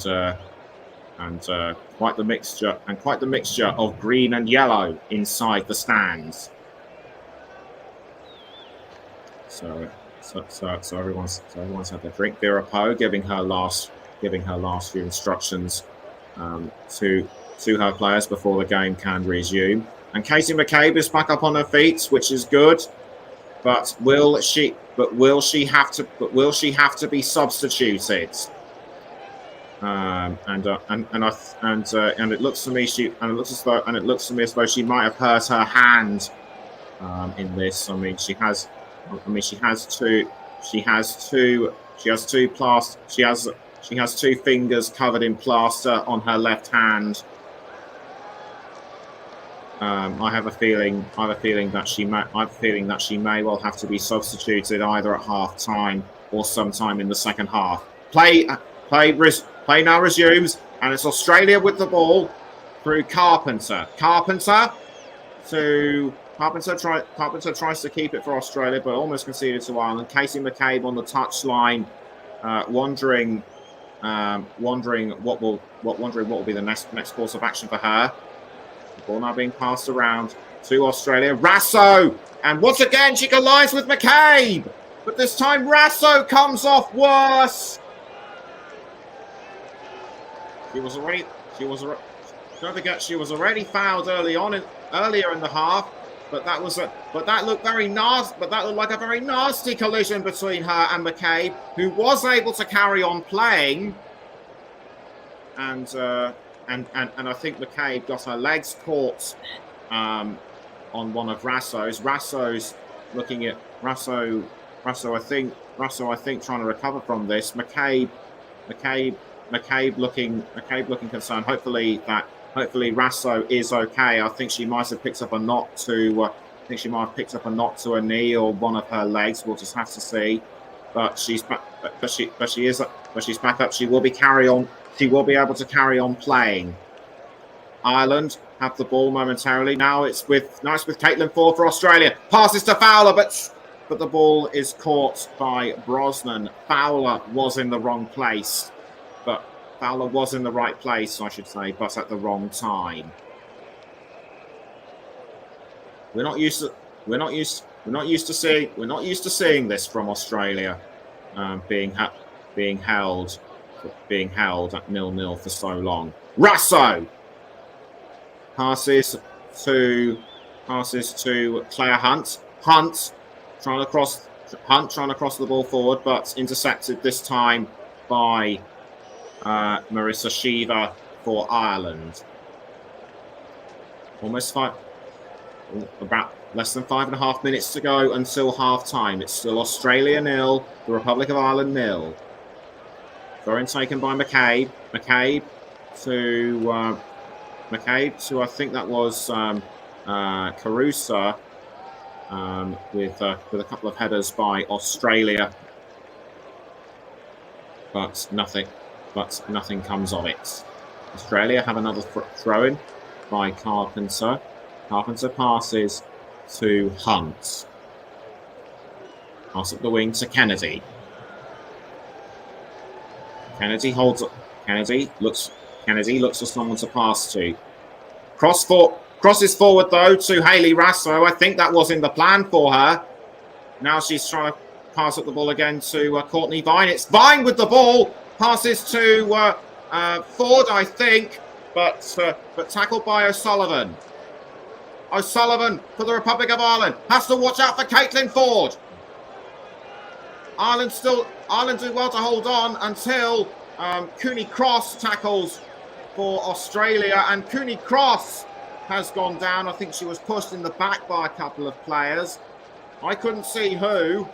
and quite the mixture of green and yellow inside the stands. So everyone's had their drink. Vera Pauw giving her last few instructions to her players before the game can resume. And Katie McCabe is back up on her feet, which is good. But will she have to be substituted? And it looks to me as though she might have hurt her hand in this. I mean, she has two fingers covered in plaster on her left hand. I have a feeling that she may well have to be substituted either at half time or sometime in the second half. Play now resumes, and it's Australia with the ball through Carpenter. Carpenter tries to keep it for Australia, but almost conceded to Ireland. Katie McCabe on the touchline, wondering what will be the next course of action for her. The ball now being passed around to Australia. Rasso, and once again she collides with McCabe, but this time Rasso comes off worse. Don't forget she was already fouled earlier in the half. But that looked like a very nasty collision between her and McCabe, who was able to carry on playing. And I think McCabe got her legs caught on one of Rasso's. Rasso's looking at Rasso. I think trying to recover from this. McCabe looking concerned. Hopefully Rasso is okay. I think she might have picked up a knot to a knee or one of her legs. We'll just have to see. But she's back. But she's back up. She will be able to carry on playing. Ireland have the ball momentarily. Now it's with Caitlin Foord for Australia. Passes to Fowler, but the ball is caught by Brosnan. Fowler was in the wrong place. Fowler was in the right place, I should say, but at the wrong time. We're not used to seeing this from Australia, being held at 0-0 for so long. Rasso passes to Claire Hunt. Hunt trying to cross the ball forward, but intercepted this time by Marissa Shiva for Ireland. About less than 5.5 minutes to go until half time. It's still Australia 0, the Republic of Ireland 0. Throw-in taken by McCabe. McCabe to I think that was Carusa, with a couple of headers by Australia, but nothing comes of it. Australia have another throw-in by Carpenter. Carpenter passes to Hunt. Pass up the wing to Kennedy. Kennedy looks for someone to pass to. Crosses forward though to Hayley Rasso. I think that was in the plan for her. Now she's trying to pass up the ball again to Courtney Vine. It's Vine with the ball. Passes to Foord, I think, but tackled by O'Sullivan. O'Sullivan for the Republic of Ireland has to watch out for Caitlin Foord. Ireland do well to hold on until Cooney Cross tackles for Australia, and Cooney Cross has gone down. I think she was pushed in the back by a couple of players. I couldn't see who.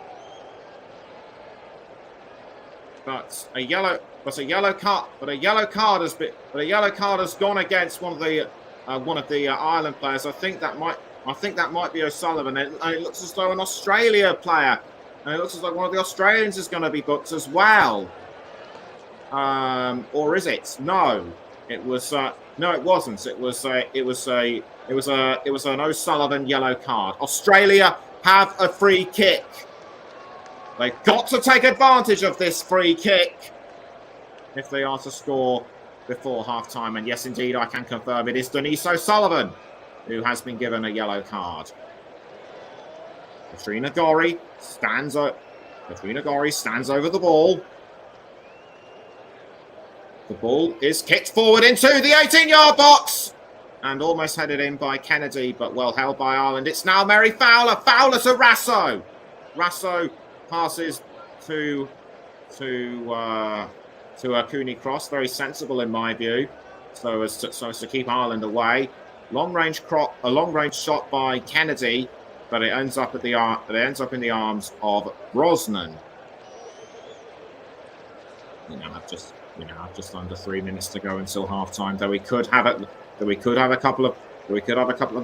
But a yellow card has gone against one of the Ireland players. I think that might be O'Sullivan, and it looks as though an Australia player, and it looks as though one of the Australians is going to be booked as well. Or is it? No, it was. No, it wasn't. It was an O'Sullivan yellow card. Australia have a free kick. They've got to take advantage of this free kick if they are to score before half-time. And yes, indeed, I can confirm it is Denise O'Sullivan who has been given a yellow card. Katrina Gorry stands over the ball. The ball is kicked forward into the 18-yard box and almost headed in by Kennedy, but well held by Ireland. It's now Mary Fowler. Fowler to Rasso. Rasso passes to Cooney Cross. Very sensible in my view, so as to keep Ireland away. Long range shot by Kennedy, but it ends up in the arms of Brosnan. We now have just under 3 minutes to go until halftime. Though we could have a couple of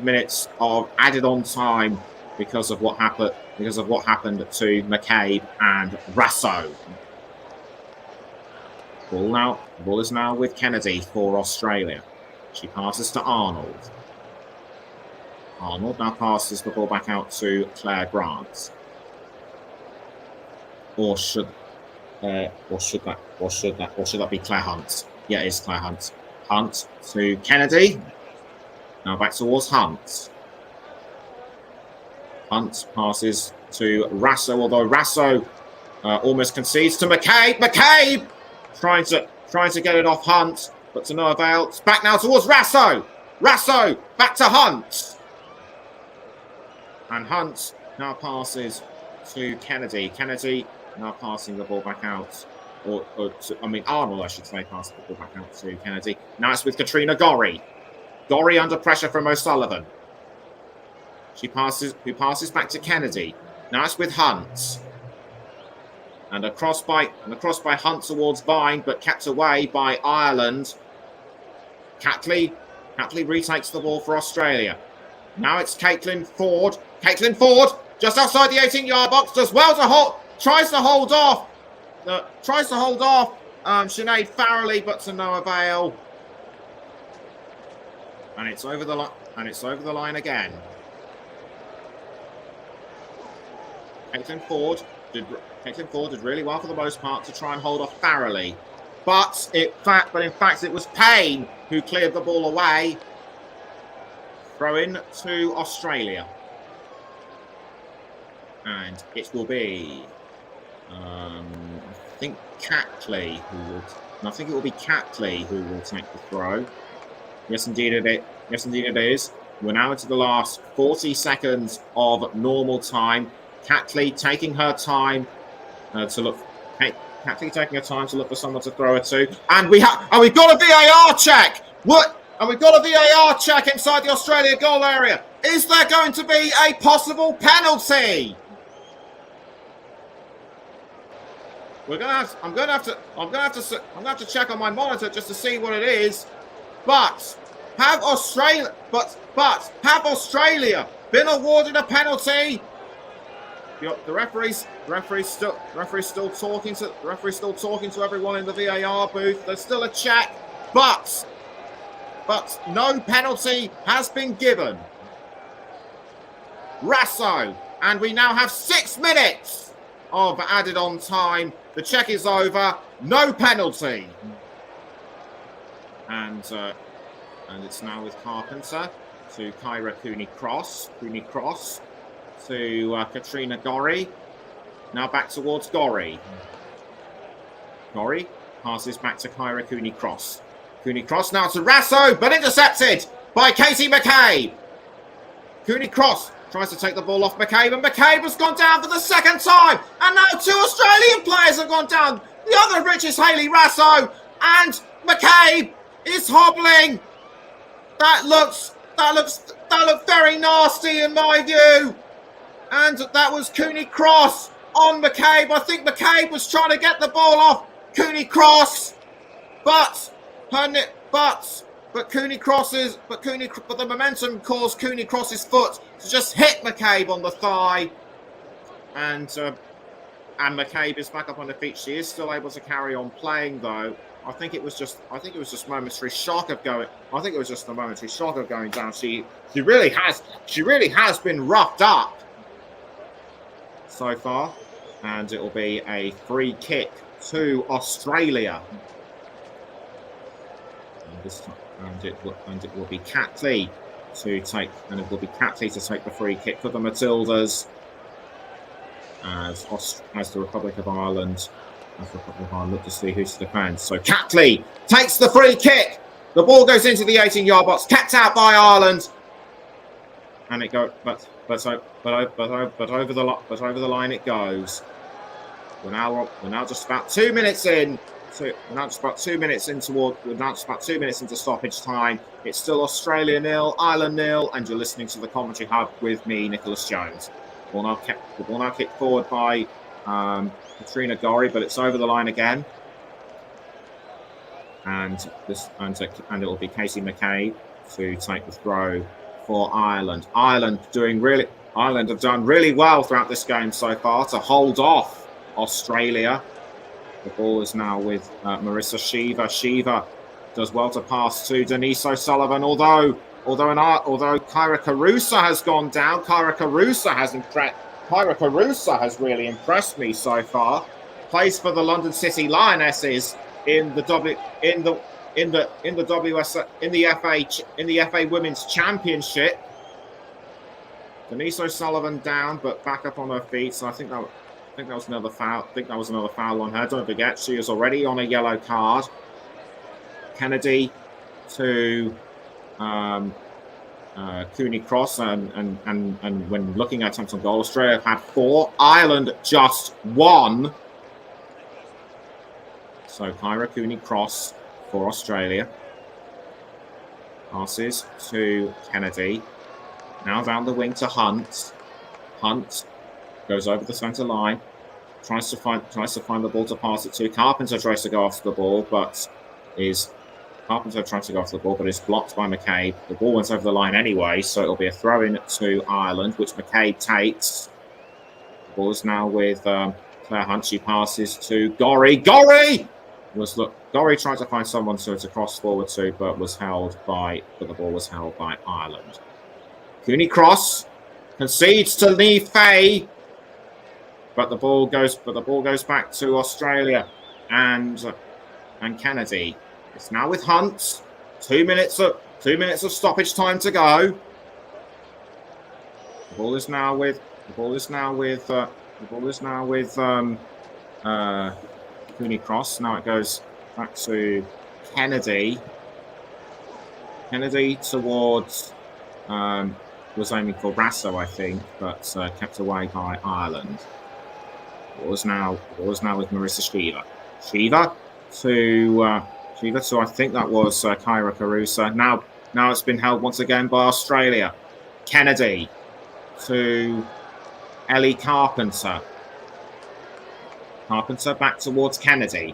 minutes of added on time because of what happened to McCabe and Rasso. The ball is now with Kennedy for Australia. She passes to Arnold. Arnold now passes the ball back out to Claire Grant. Or should that be Claire Hunt? Yeah, it is Claire Hunt. Hunt to Kennedy. Now back towards Hunt. Hunt passes to Rasso, although Rasso almost concedes to McCabe. McCabe trying to get it off Hunt, but to no avail. It's back now towards Rasso. Rasso back to Hunt. And Hunt now passes to Kennedy. Kennedy now passing the ball back out. Arnold, I should say, passing the ball back out to Kennedy. Now it's with Katrina Gorry. Gorry under pressure from O'Sullivan. Who passes back to Kennedy. Now it's with Hunt. And a cross by Hunt towards Vine, but kept away by Ireland. Catley retakes the ball for Australia. Now it's Caitlin Ford. Caitlin Ford, just outside the 18-yard box, does well to hold. Tries to hold off Sinead Farrelly, but to no avail. And it's over the line again. Caitlin Ford did really well for the most part to try and hold off Farrelly. But in fact it was Payne who cleared the ball away. Throw in to Australia. And it will be I think it will be Catley who will take the throw. Yes, indeed it is. We're now into the last 40 seconds of normal time. Catley taking her time to look. Catley taking her time to look for someone to throw it to. And we've got a VAR check. And we've got a VAR check inside the Australia goal area. Is there going to be a possible penalty? I'm going to have to check on my monitor just to see what it is. But have Australia been awarded a penalty? The referee's still talking to everyone in the VAR booth. There's still a check, but no penalty has been given. Rasso, and we now have 6 minutes of added on time. The check is over. No penalty. And it's now with Carpenter to Kyra Cooney Cross. Cooney Cross to Katrina Gorry. Now back towards Gorry. Gorry passes back to Kyra Cooney Cross. Cooney Cross now to Rasso, but intercepted by Katie McCabe. Cooney Cross tries to take the ball off McCabe, and McCabe has gone down for the second time. And now 2 Australian players have gone down. The other of which is Hayley Rasso, and McCabe is hobbling. That looked very nasty in my view. And that was Cooney Cross on McCabe. I think McCabe was trying to get the ball off Cooney Cross, but the momentum caused Cooney Cross's foot to just hit McCabe on the thigh, and McCabe is back up on the feet. She is still able to carry on playing, though. I think it was just momentary shock of going. I think it was just a momentary shock of going down. She really has been roughed up so far, and it will be a free kick to Australia. and it will be Catley to take the free kick for the Matildas as the Republic of Ireland look to see who's to defend. So Catley takes the free kick. The ball goes into the 18-yard box, kept out by Ireland, and it goes. But over the line it goes. We're now just about 2 minutes in. We're now just about 2 minutes into stoppage time. It's still Australia 0, Ireland 0, and you're listening to the Commentary Hub with me, Nicholas Jones. The ball now kicked forward by Katrina Gorry, but it's over the line again. And it will be Casey McCabe to take the throw for Ireland. Ireland have done really well throughout this game so far to hold off Australia. The ball is now with Marissa Shiva. Shiva does well to pass to Denise O'Sullivan. Although Kyra Carusa has gone down, Kyra Carusa has really impressed me so far. Plays for the London City Lionesses in the FA Women's Championship. Denise O'Sullivan down, but back up on her feet. So I think that was another foul. I think that was another foul on her. Don't forget, she is already on a yellow card. Kennedy to Cooney Cross, and when looking at attempts on goal, Australia have had 4, Ireland just 1. So Kyra Cooney Cross for Australia. Passes to Kennedy. Now down the wing to Hunt. Hunt goes over the centre line. Tries to find the ball to pass it to. Carpenter tries to go after the ball, but is blocked by McCabe. The ball went over the line anyway, so it'll be a throw in to Ireland, which McCabe takes. The ball is now with Claire Hunt. She passes to Gorry. Gorry tried to find someone to cross forward to, but the ball was held by Ireland. Cooney Cross concedes to Lee Fay, but the ball goes back to Australia and Kennedy. It's now with Hunt. 2 minutes of stoppage time to go. The ball is now with Cooney Cross. Now it goes back to Kennedy. Kennedy towards was aiming for Rasso, I think, but kept away by Ireland. It was now with Marissa Shiva. Shiva to I think that was Kyra Carusa. Now it's been held once again by Australia. Kennedy to Ellie Carpenter. Carpenter back towards Kennedy.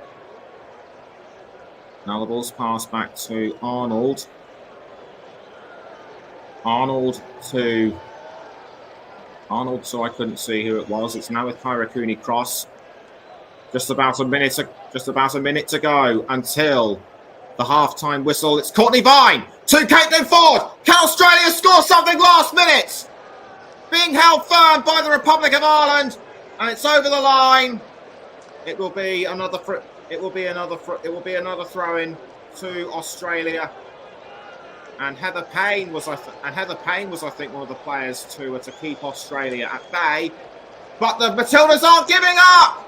Now the ball's passed back to Arnold. Arnold, so I couldn't see who it was. It's now with Kyra Cooney Cross. Just about a minute to go until the half-time whistle. It's Courtney Vine to Caitlin Ford. Can Australia score something last minute? Being held firm by the Republic of Ireland, and it's over the line. It will be another throw-in to Australia. And Heather Payne was, I think, one of the players to keep Australia at bay. But the Matildas aren't giving up!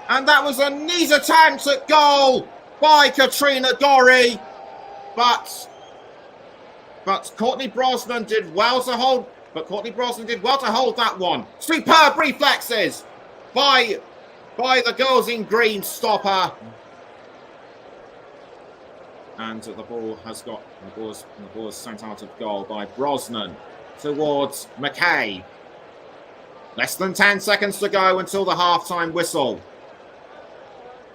And that was a neat attempt at goal by Katrina Gorry. But Courtney Brosnan did well to hold. That one. Superb reflexes by the girls in green stopper. And the ball is sent out of goal by Brosnan towards McCabe. Less than 10 seconds to go until the half-time whistle.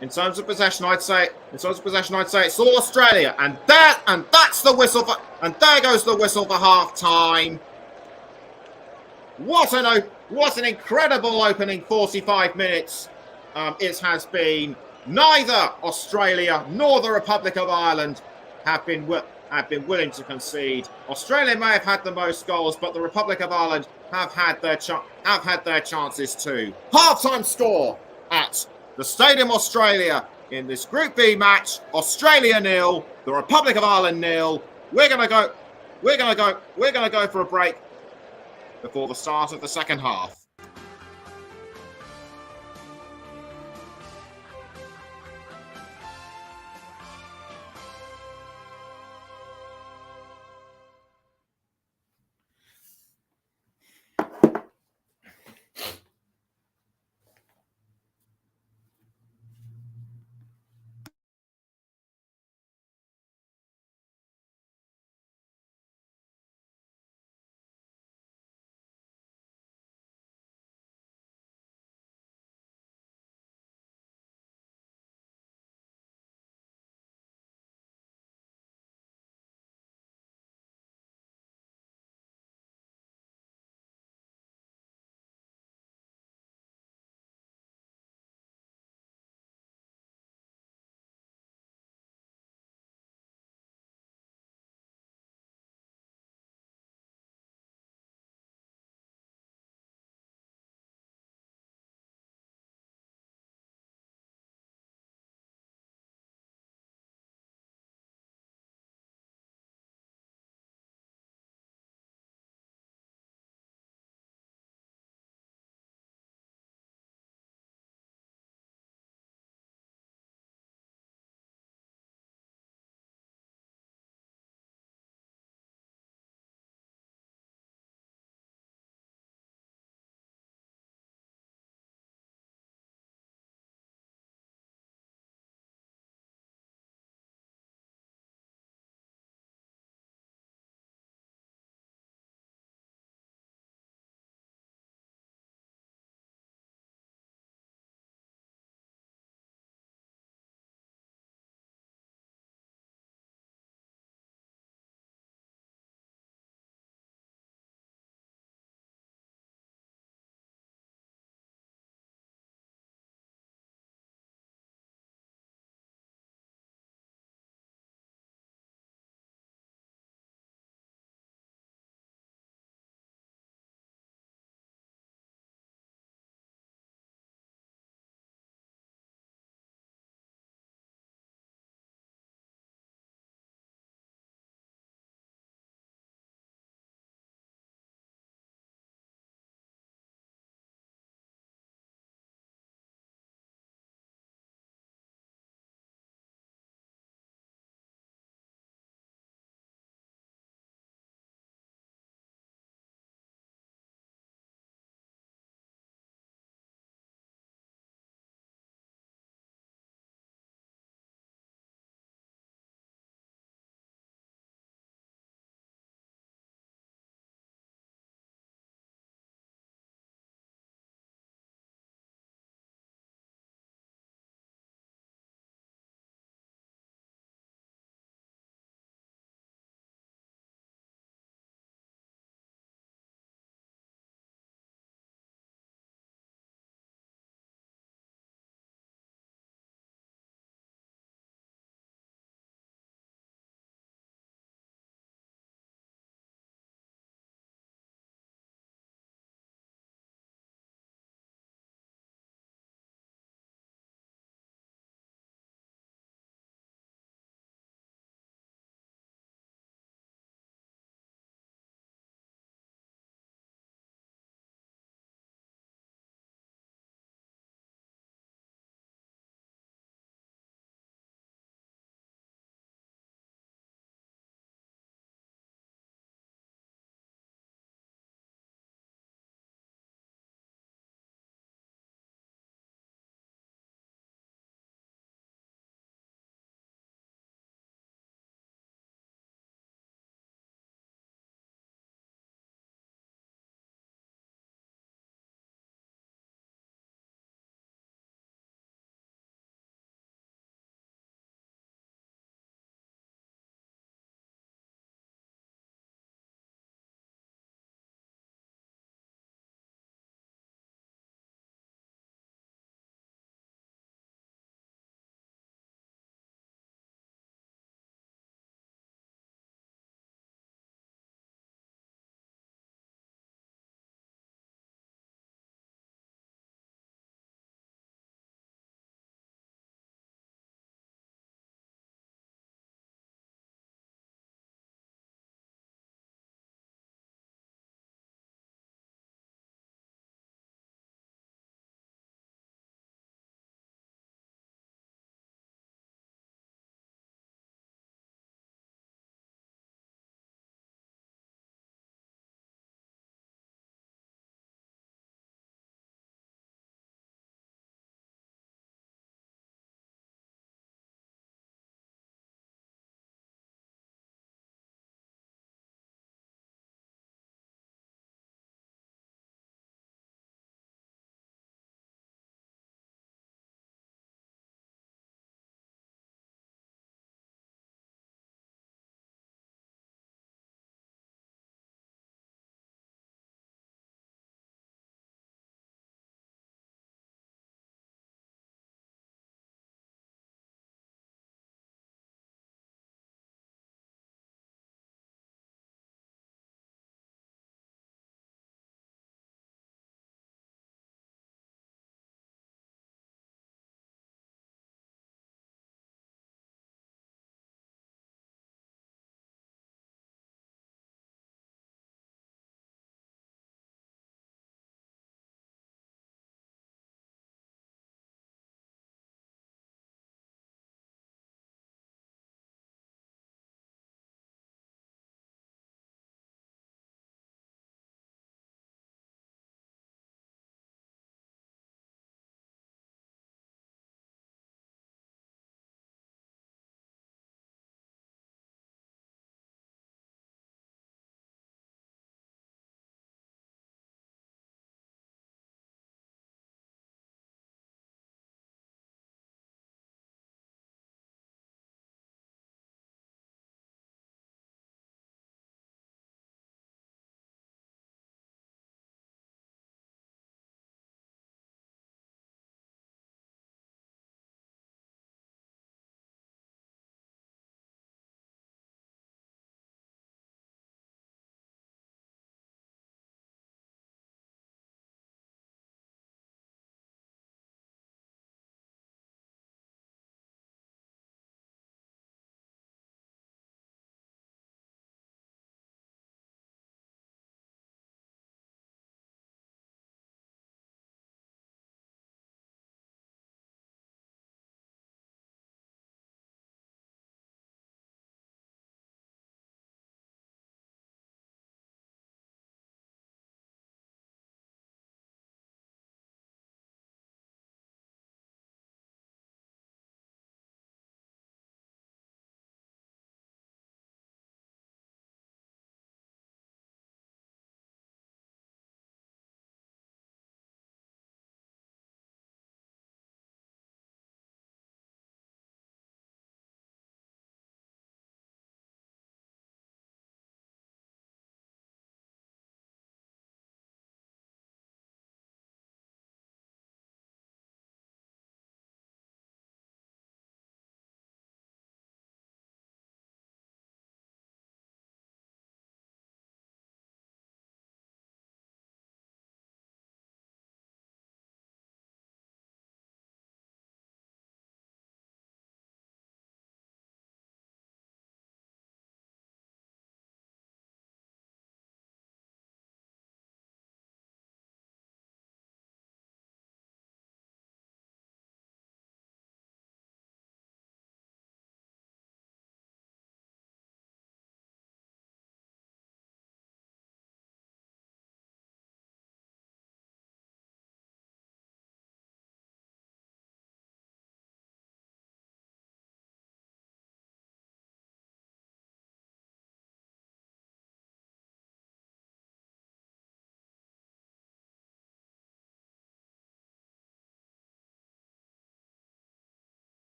In terms of possession, I'd say it's all Australia, and that's the whistle and there goes the whistle for half-time. What an incredible opening 45 minutes it has been. Neither Australia nor the Republic of Ireland have been willing to concede. Australia may have had the most goals, but the Republic of Ireland have had their chances too. Half-time score at the Stadium Australia in this Group B match. Australia 0, the Republic of Ireland 0. We're gonna go for a break before the start of the second half.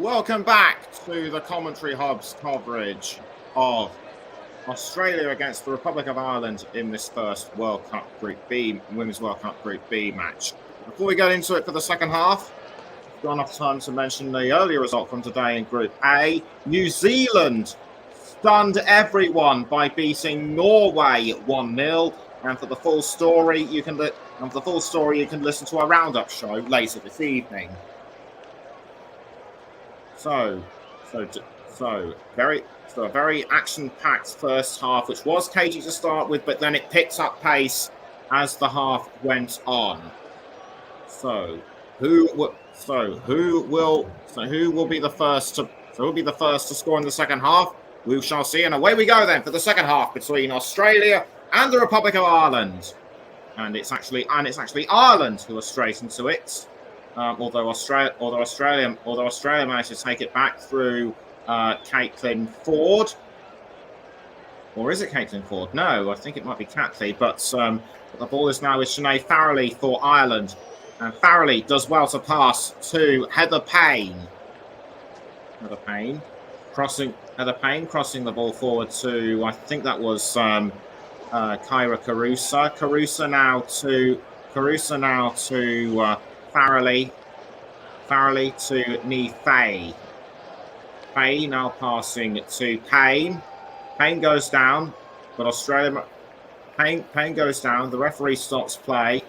Welcome back to the Commentary Hub's coverage of Australia against the Republic of Ireland in this first World Cup Group B, Women's World Cup Group B match. Before we get into it for the second half, we've got enough time to mention the earlier result from today in Group A. New Zealand stunned everyone by beating Norway 1-0. And for the full story, you can listen to our roundup show later this evening. So a very action-packed first half, which was cagey to start with, but then it picked up pace as the half went on. So who will be the first to score in the second half? We shall see. And away we go then for the second half between Australia and the Republic of Ireland. And it's actually Ireland who are straight into it. Although Australia managed to take it back through Caitlin Ford. Or is it Caitlin Ford? No, I think it might be Catley. But the ball is now with Sinead Farrelly for Ireland. And Farrelly does well to pass to Heather Payne. Crossing the ball forward to, I think that was Kyra Carusa. Carusa now to Farrelly to Ni Fay. Fay now passing to Payne. Payne goes down, but Payne goes down. The referee stops play.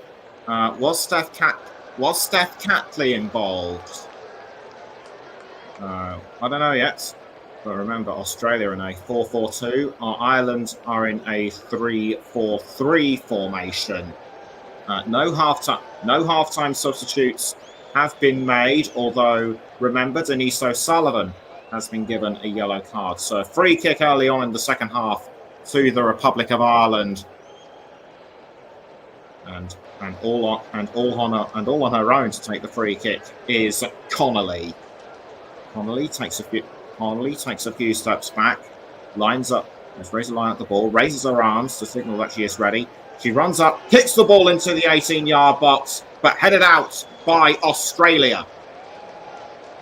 Was Steph Catley involved? I don't know yet. But remember, Australia in a 4-4-2. Ireland are in a 3-4-3 formation. No halftime substitutes have been made, although remember, Denise O'Sullivan has been given a yellow card. So a free kick early on in the second half to the Republic of Ireland. And all on her own to take the free kick is Connolly. Connolly takes a few steps back, lines up, is ready to line up the ball, raises her arms to signal that she is ready. She runs up, kicks the ball into the 18-yard box, but headed out by Australia.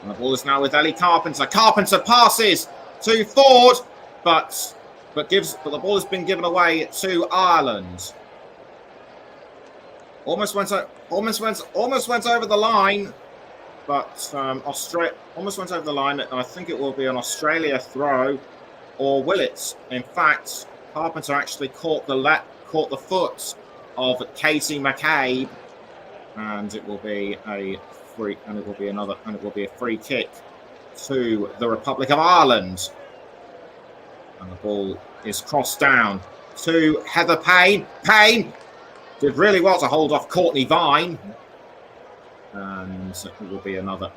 And the ball is now with Ellie Carpenter. Carpenter passes to Ford, but the ball has been given away to Ireland. Almost went over the line, but Australia almost went over the line. And I think it will be an Australia throw, or will it? In fact, Carpenter actually caught the foot of Katie McCabe, and it will be a free kick to the Republic of Ireland. And the ball is crossed down to Heather Payne. Payne did really well to hold off Courtney Vine. And it will be another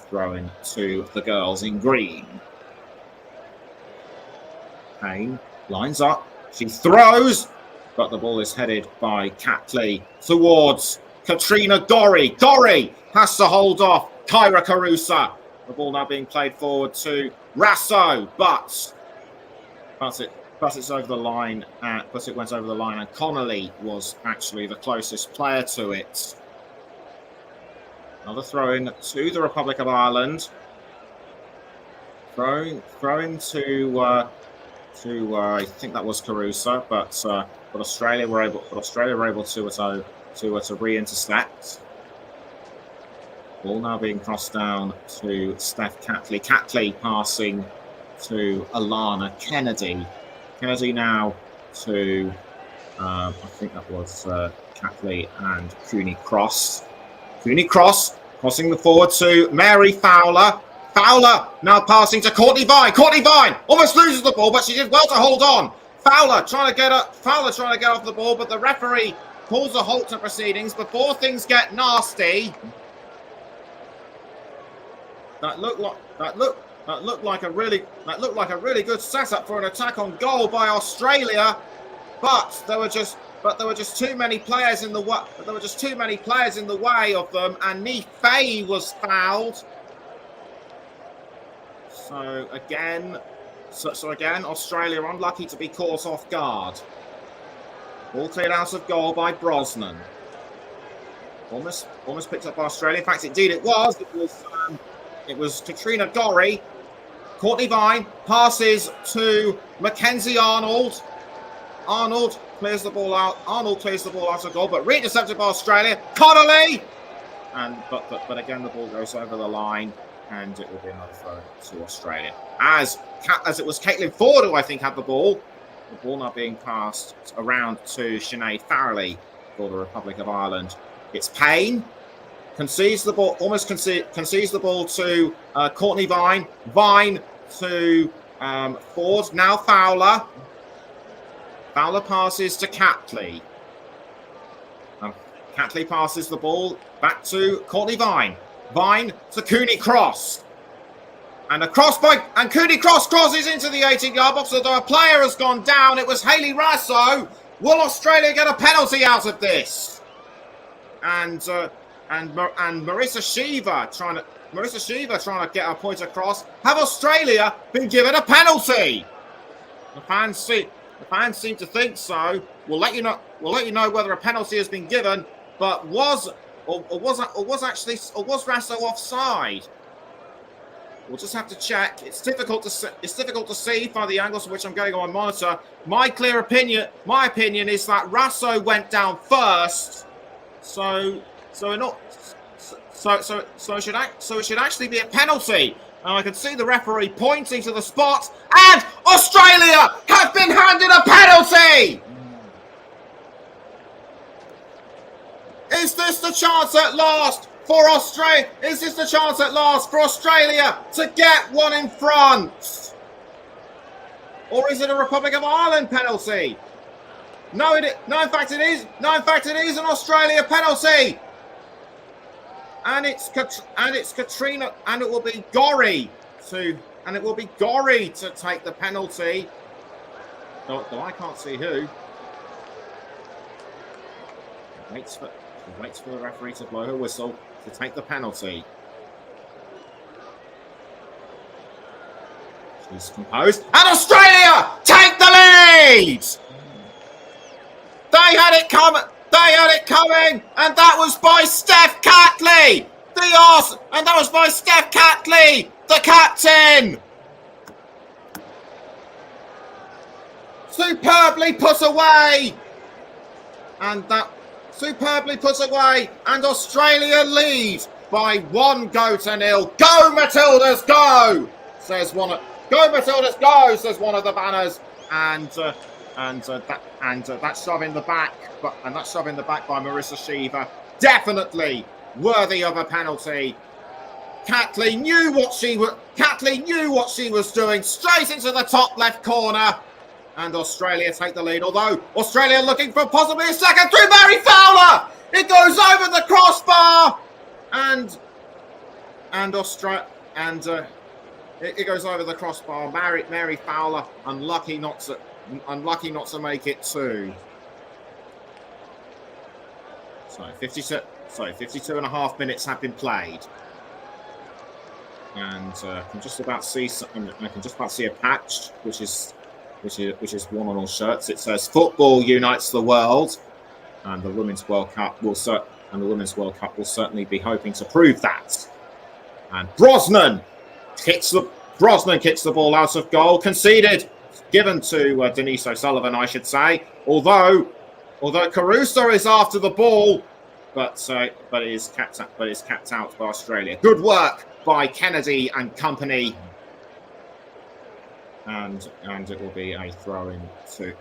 throw-in to the girls in green. Payne lines up. She throws, but the ball is headed by Catley towards Katrina Gorry. Gorry has to hold off Kyra Carusa. The ball now being played forward to Rasso, but it over the line. But it went over the line, and Connolly was actually the closest player to it. Another throw-in to the Republic of Ireland. Throw-in to I think that was Carusa, but Australia were able to re-intercept. Ball now being crossed down to Steph Catley. Catley passing to Alana Kennedy. Kennedy now to I think that was Catley and Cooney Cross. Cooney Cross crossing the forward to Mary Fowler. Fowler now passing to Courtney Vine. Courtney Vine almost loses the ball, but she did well to hold on. Fowler trying to get off the ball, but the referee calls a halt to proceedings before things get nasty. That looked like a really good setup for an attack on goal by Australia, but there were just too many players in the way. There were just too many players in the way of them, and Ni Fay was fouled. So again, Australia unlucky to be caught off guard. Ball cleared out of goal by Brosnan. Almost picked up by Australia. In fact, indeed it was. It was Katrina Gorry. Courtney Vine passes to Mackenzie Arnold. Arnold clears the ball out. Arnold clears the ball out of goal, but re-intercepted by Australia. Connolly! But again, the ball goes over the line, and it will be another throw to Australia. As it was Caitlin Ford who I think had the ball. The ball now being passed around to Sinead Farrelly for the Republic of Ireland. It's Payne. Concedes the ball, almost concedes the ball to Courtney Vine. Vine to Ford. Now Fowler. Fowler passes to Catley. Catley passes the ball back to Courtney Vine. Vine to Cooney Cross. And a cross by... And Cooney Cross crosses into the 18-yard box, although a player has gone down. It was Hayley Raso. Will Australia get a penalty out of this? And Marissa Shiva trying to get a point across. Have Australia been given a penalty? The fans seem to think so. We'll let you know whether a penalty has been given. But was Raso offside? We'll just have to check. It's difficult to see by the angles from which I'm going on my monitor. My opinion is that Raso went down first. So it should actually be a penalty. And I can see the referee pointing to the spot, and Australia have been handed a penalty. Is this the chance at last for Australia? Is this the chance at last for Australia to get one in front? Or is it a Republic of Ireland penalty? No, in fact it is. No, in fact it is an Australia penalty. And it's Katrina, and it will be Gorry to take the penalty. Though I can't see who. Waits for the referee to blow her whistle to take the penalty. She's composed, and Australia take the lead. They had it coming. And that was by Steph Catley, the captain. Superbly put away, and Australia lead by 1-0. Go Matildas, go! Says one of the banners, and that shove in the back, by Marissa Shiva, definitely worthy of a penalty. Catley knew what she was doing, straight into the top left corner, and Australia take the lead. Although Australia looking for possibly a second through Mary Fowler, it goes over the crossbar, and it goes over the crossbar. Mary Fowler unlucky not to make it two. So 52 and a half minutes have been played. And I can just about see a patch which is worn on all shirts. It says "Football unites the world," and the Women's World Cup will certainly be hoping to prove that. And Brosnan kicks the ball out of goal, conceded, given to Denise O'Sullivan, I should say. Although Caruso is after the ball, but it is capped out by Australia. Good work by Kennedy and company. And it will be a throw-in to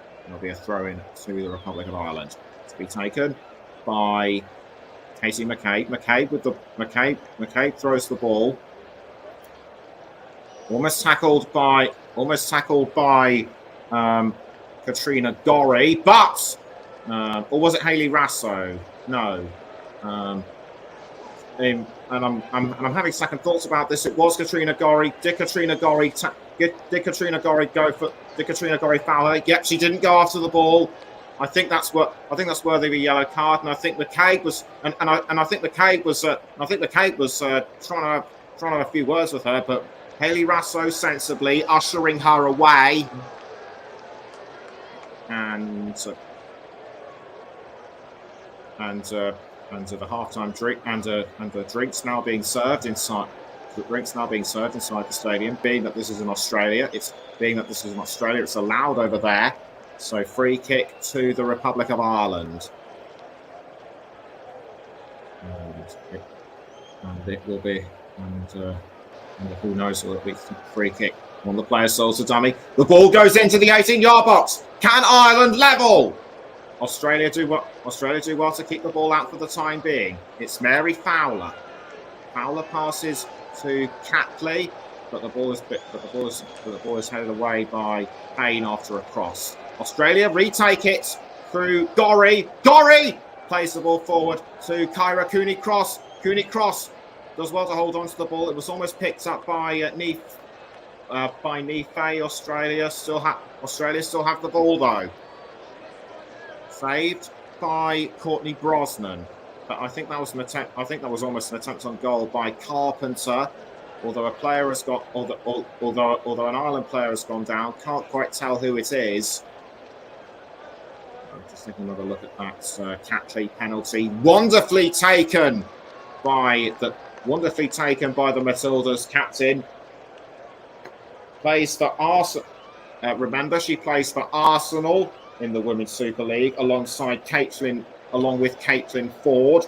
the Republic of Ireland, to be taken by Katie McCabe. McCabe throws the ball. Almost tackled by Katrina Gorry, but or was it Hayley Raso? No. And I'm having second thoughts about this. It was Katrina Gorry. Did Katrina Gorry foul her? Yep, she didn't go after the ball. I think that's worthy of a yellow card. And I think McCabe was trying to have a few words with her, but Hayley Raso sensibly ushering her away. And the halftime drink and the drinks now being served inside The drink's now being served inside the stadium. Being that this is in Australia, it's allowed over there. So free kick to the Republic of Ireland. And it will be, and who knows, will it be free kick. One of the players solves a dummy. The ball goes into the 18-yard box. Can Ireland level? Australia do well to keep the ball out for the time being. It's Mary Fowler. Fowler passes to Catley, but the ball is headed away by Payne after a cross. Australia retake it through Gorry. Gorry plays the ball forward to Kyra Cooney-Cross. Cooney-Cross does well to hold on to the ball. It was almost picked up by Niamh Australia still have the ball though. Saved by Courtney Brosnan. But I think that was an attempt. I think that was almost an attempt on goal by Carpenter. Although a player has got, although an Ireland player has gone down, can't quite tell who it is. I'm just taking another look at that Catley penalty. Wonderfully taken by the Matildas captain. Plays for Arsenal. Remember, she plays for Arsenal in the Women's Super League along with Caitlin Ford.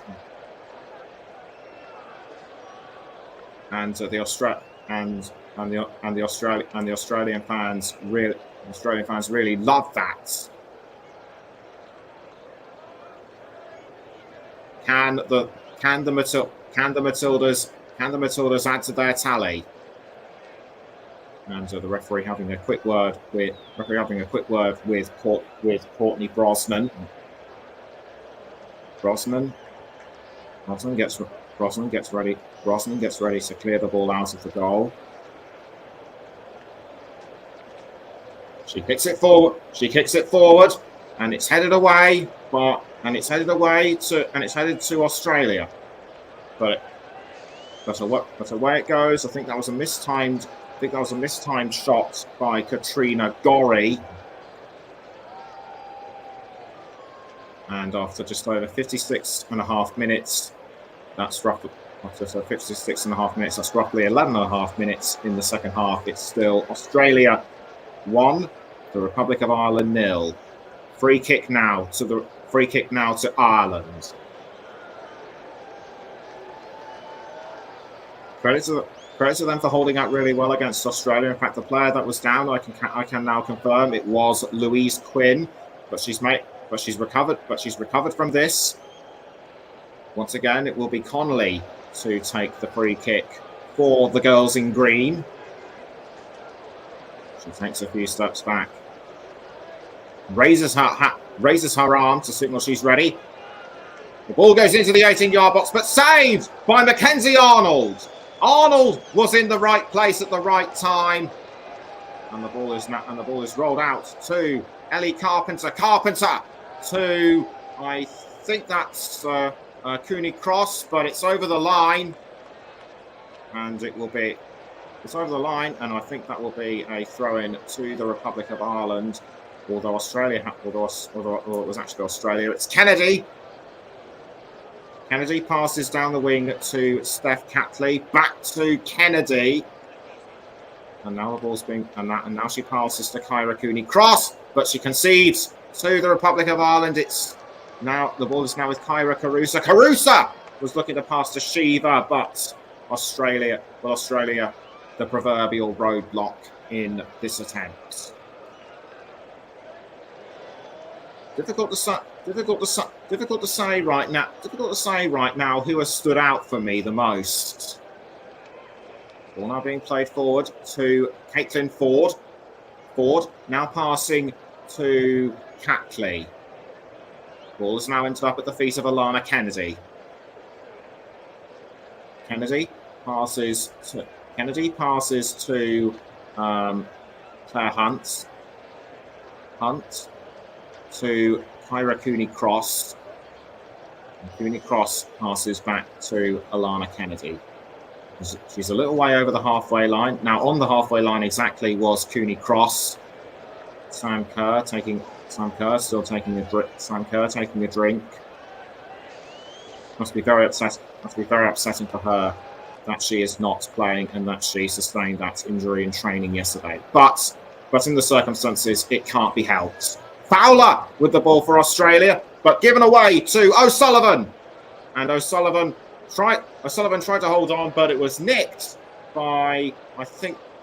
And the Australian fans really love that. Can the Matildas add to their tally? And the referee having a quick word with Courtney Brosnan. Brosnan gets ready. Brosnan gets ready to clear the ball out of the goal. She kicks it forward, and it's headed away. It's headed to Australia. But away it goes. I think that was a mistimed shot by Katrina Gorry. And after just over 56.5 minutes, that's roughly 11.5 minutes in the second half. It's still Australia 1, the Republic of Ireland 0. Free kick now to Ireland. Credit to them for holding out really well against Australia. In fact, the player that was down, I can now confirm it was Louise Quinn, but she's recovered from this. Once again, it will be Connolly to take the free kick for the girls in green. She takes a few steps back, raises her arm to signal she's ready. The ball goes into the 18-yard box, but saved by Mackenzie Arnold. Arnold was in the right place at the right time, and the ball is rolled out to Ellie Carpenter. Carpenter to, I think that's Cooney-Cross, but it's over the line, and it's over the line, and I think that will be a throw-in to the Republic of Ireland. Although it was actually Australia, it's Kennedy. Kennedy passes down the wing to Steph Catley, back to Kennedy, and now the ball's and now she passes to Kyra Cooney-Cross, but she concedes to the Republic of Ireland. The ball is now with Kyra Carusa. Carusa was looking to pass to Shiva, but Australia, the proverbial roadblock in this attempt. Difficult to say right now who has stood out for me the most. Ball now being played forward to Caitlin Ford. Ford now passing to Catley. Ball is now ended up at the feet of Alana Kennedy. Kennedy passes to Claire Hunt. Hunt to Kyra Cooney-Cross. Cooney-Cross passes back to Alana Kennedy. She's a little way over the halfway line. Now on the halfway line exactly was Cooney-Cross. Sam Kerr taking a drink. Must be very upsetting for her. she is not playing and that she sustained that injury in training yesterday. But in the circumstances, it can't be helped. Fowler with the ball for Australia, but given away to O'Sullivan. And O'Sullivan tried to hold on, but it was nicked by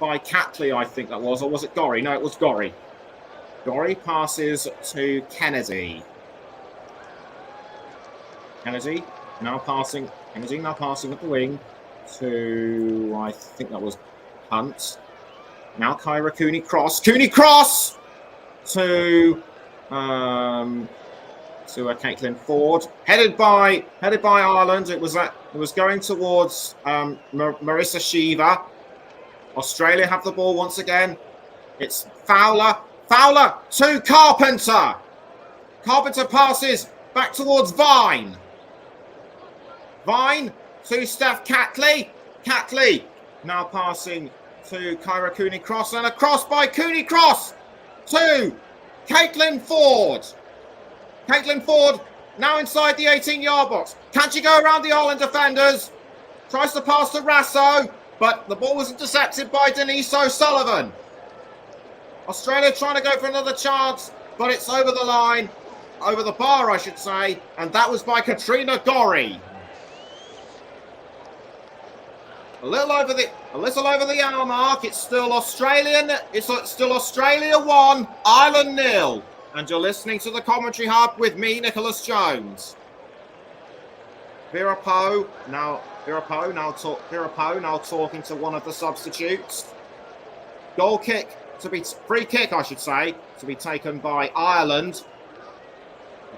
Catley, I think that was, or was it Gorry? No, it was Gorry. Gorry passes to Kennedy. Kennedy now passing at the wing to, I think that was Hunt. Now Kyra Cooney Cross to Caitlin Ford, headed by Ireland. It was going towards Marissa Shiva. Australia have the ball once again. It's Fowler to Carpenter. Carpenter passes back towards Vine to Steph Catley. Catley now passing to Kyra Cooney Cross, and a cross by Cooney Cross to Caitlin Ford. Caitlin Ford now inside the 18-yard box. Can she go around the Ireland defenders? Tries to pass to Rasso, but the ball was intercepted by Denise O'Sullivan. Australia trying to go for another chance, but it's over the line, over the bar, I should say, and that was by Katrina Gorry. A little over the hour mark. It's still Australia 1, Ireland 0. And you're listening to the Commentary Hub with me, Nicholas Jones. Vera Poe now talking to one of the substitutes. Free kick, I should say, to be taken by Ireland. The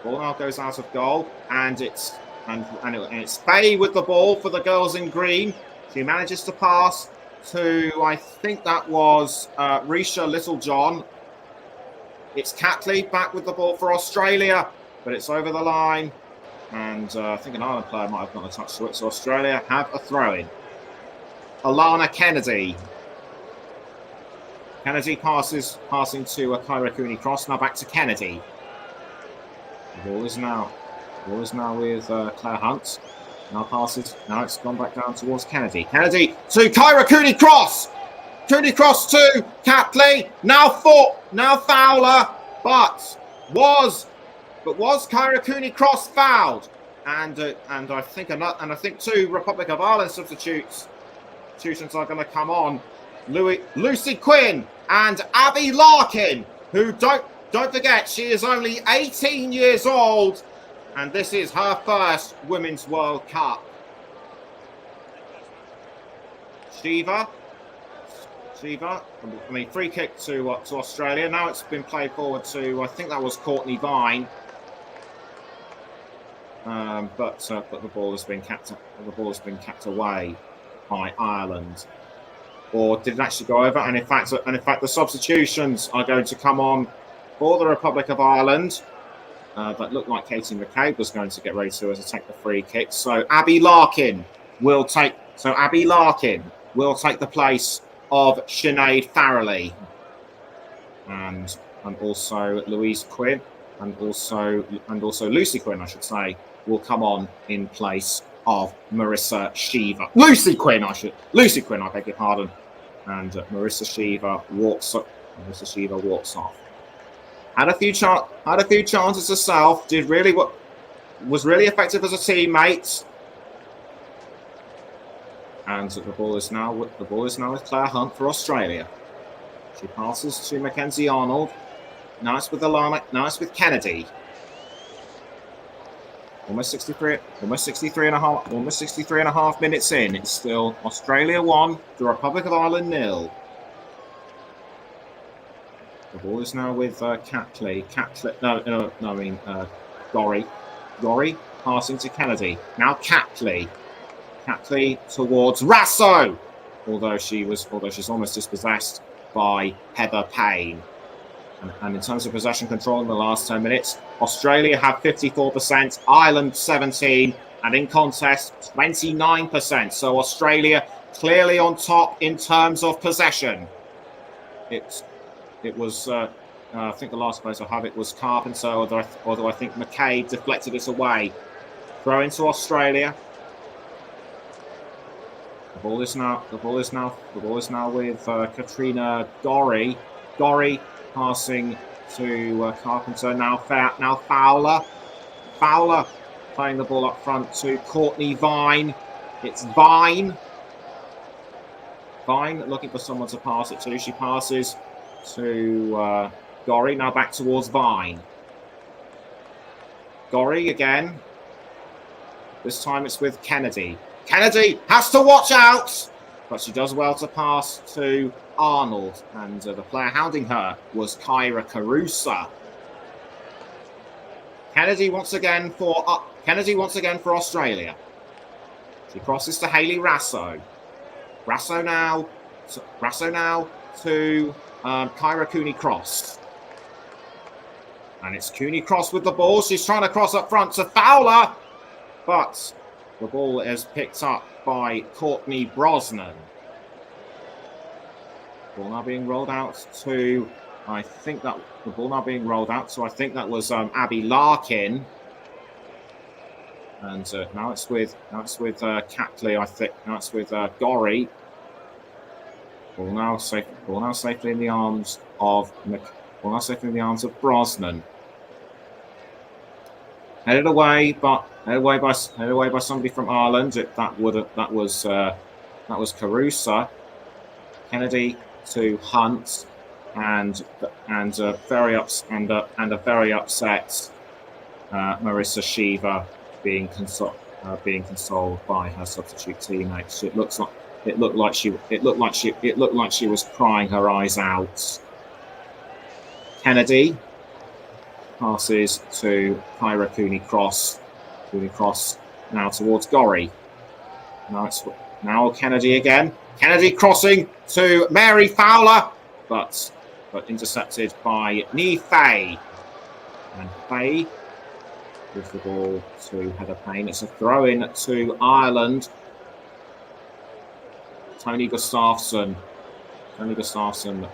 ball now goes out of goal, and it's Faye with the ball for the girls in green. She manages to pass to, I think that was Risha Littlejohn. It's Catley back with the ball for Australia, but it's over the line. And I think an Ireland player might have got a touch to it. So Australia have a throw-in. Alana Kennedy. Kennedy passing to Kyra Cooney Cross. Now back to Kennedy. The ball is now with Claire Hunt. Now it's gone back down towards Kennedy. Kennedy to Kyra Cooney Cross. Cooney Cross to Catley. Now Fowler, but was Kyra Cooney Cross fouled? And I think two Republic of Ireland substitutions are going to come on. Lucy Quinn and Abby Larkin, who don't forget, she is only 18 years old, and this is her first Women's World Cup. Shiva, free kick to Australia. Now it's been played forward to, I think that was Courtney Vine. But the ball has been kept away by Ireland. Or did it actually go over? And in fact, the substitutions are going to come on for the Republic of Ireland. That looked like Katie McCabe was going to get ready to take the free kick. So Abby Larkin will take the place of Sinead Farrelly, and also Louise Quinn, and also Lucy Quinn, I should say, will come on in place of Marissa Shiva. Lucy Quinn, I beg your pardon. And Marissa Shiva walks off. Had a few chances herself. Was really effective as a teammate. And the ball is now with Claire Hunt for Australia. She passes to Mackenzie Arnold. Now it's with Alana. Now it's with Kennedy. Almost 63 and a half minutes in. It's still Australia 1, the Republic of Ireland 0. The ball is now with Catley. Gorry. Gorry passing to Kennedy. Now Catley. Catley towards Rasso. Although she's almost dispossessed by Heather Payne. And in terms of possession control in the last 10 minutes, Australia have 54%, Ireland 17%, and in contest 29%. So Australia clearly on top in terms of possession. It was, I think the last place I have it was Carpenter, although I think McCabe deflected it away. Throw into Australia. ball is now with Katrina Gorry. Gorry passing to Carpenter. Now Fowler. Fowler playing the ball up front to Courtney Vine. It's Vine. Vine looking for someone to pass it to. She passes to Gorry. Now back towards Vine. Gorry again. This time it's with Kennedy. Kennedy has to watch out, but she does well to pass to Arnold. And the player hounding her was Kyra Carusa. Kennedy once again for Australia. She crosses to Hayley Rasso. Rasso now to Kyra Cooney-Cross. And it's Cooney-Cross with the ball. She's trying to cross up front to Fowler, but the ball is picked up by Courtney Brosnan. Ball now being rolled out to, I think that was Abby Larkin. And now it's with Catley. I think now it's with Gorry. Ball now safely in the arms of Brosnan. Headed away by somebody from Ireland. That was Carusa. Kennedy to Hunt, and a very upset Marissa Shiva being consoled by her substitute teammates. It looked like she was crying her eyes out. Kennedy passes to Kyra Cooney-Cross. Cooney-Cross now towards Gorry. Now Kennedy again. Kennedy crossing to Mary Fowler, but intercepted by Nee Fay. And Fay gives the ball to Heather Payne. It's a throw-in to Ireland. Tony Gustafsson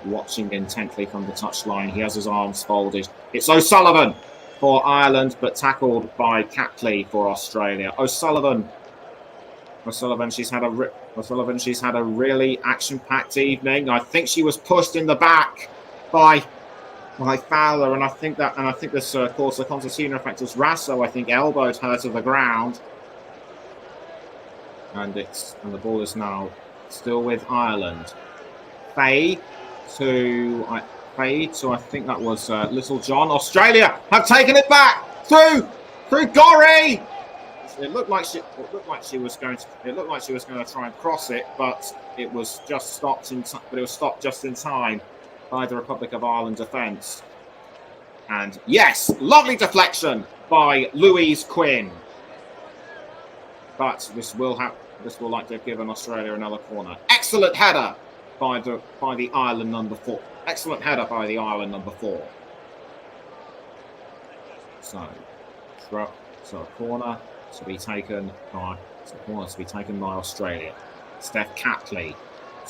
watching intently from the touchline. He has his arms folded. It's O'Sullivan for Ireland, but tackled by Catley for Australia. O'Sullivan, she's had a really action-packed evening. I think she was pushed in the back by Fowler, and I think this caused the concertina effect as Rasso, I think, elbowed her to the ground. And the ball is now still with Ireland. Fay to I think that was Little John. Australia have taken it back through Gorry. It looked like she was going to try and cross it, but it was just stopped just in time by the Republic of Ireland defence. And yes, lovely deflection by Louise Quinn. But this will likely have given Australia another corner. Excellent header by the Ireland number 4. Excellent header by the Ireland number 4. So a corner to be taken by Australia. Steph Catley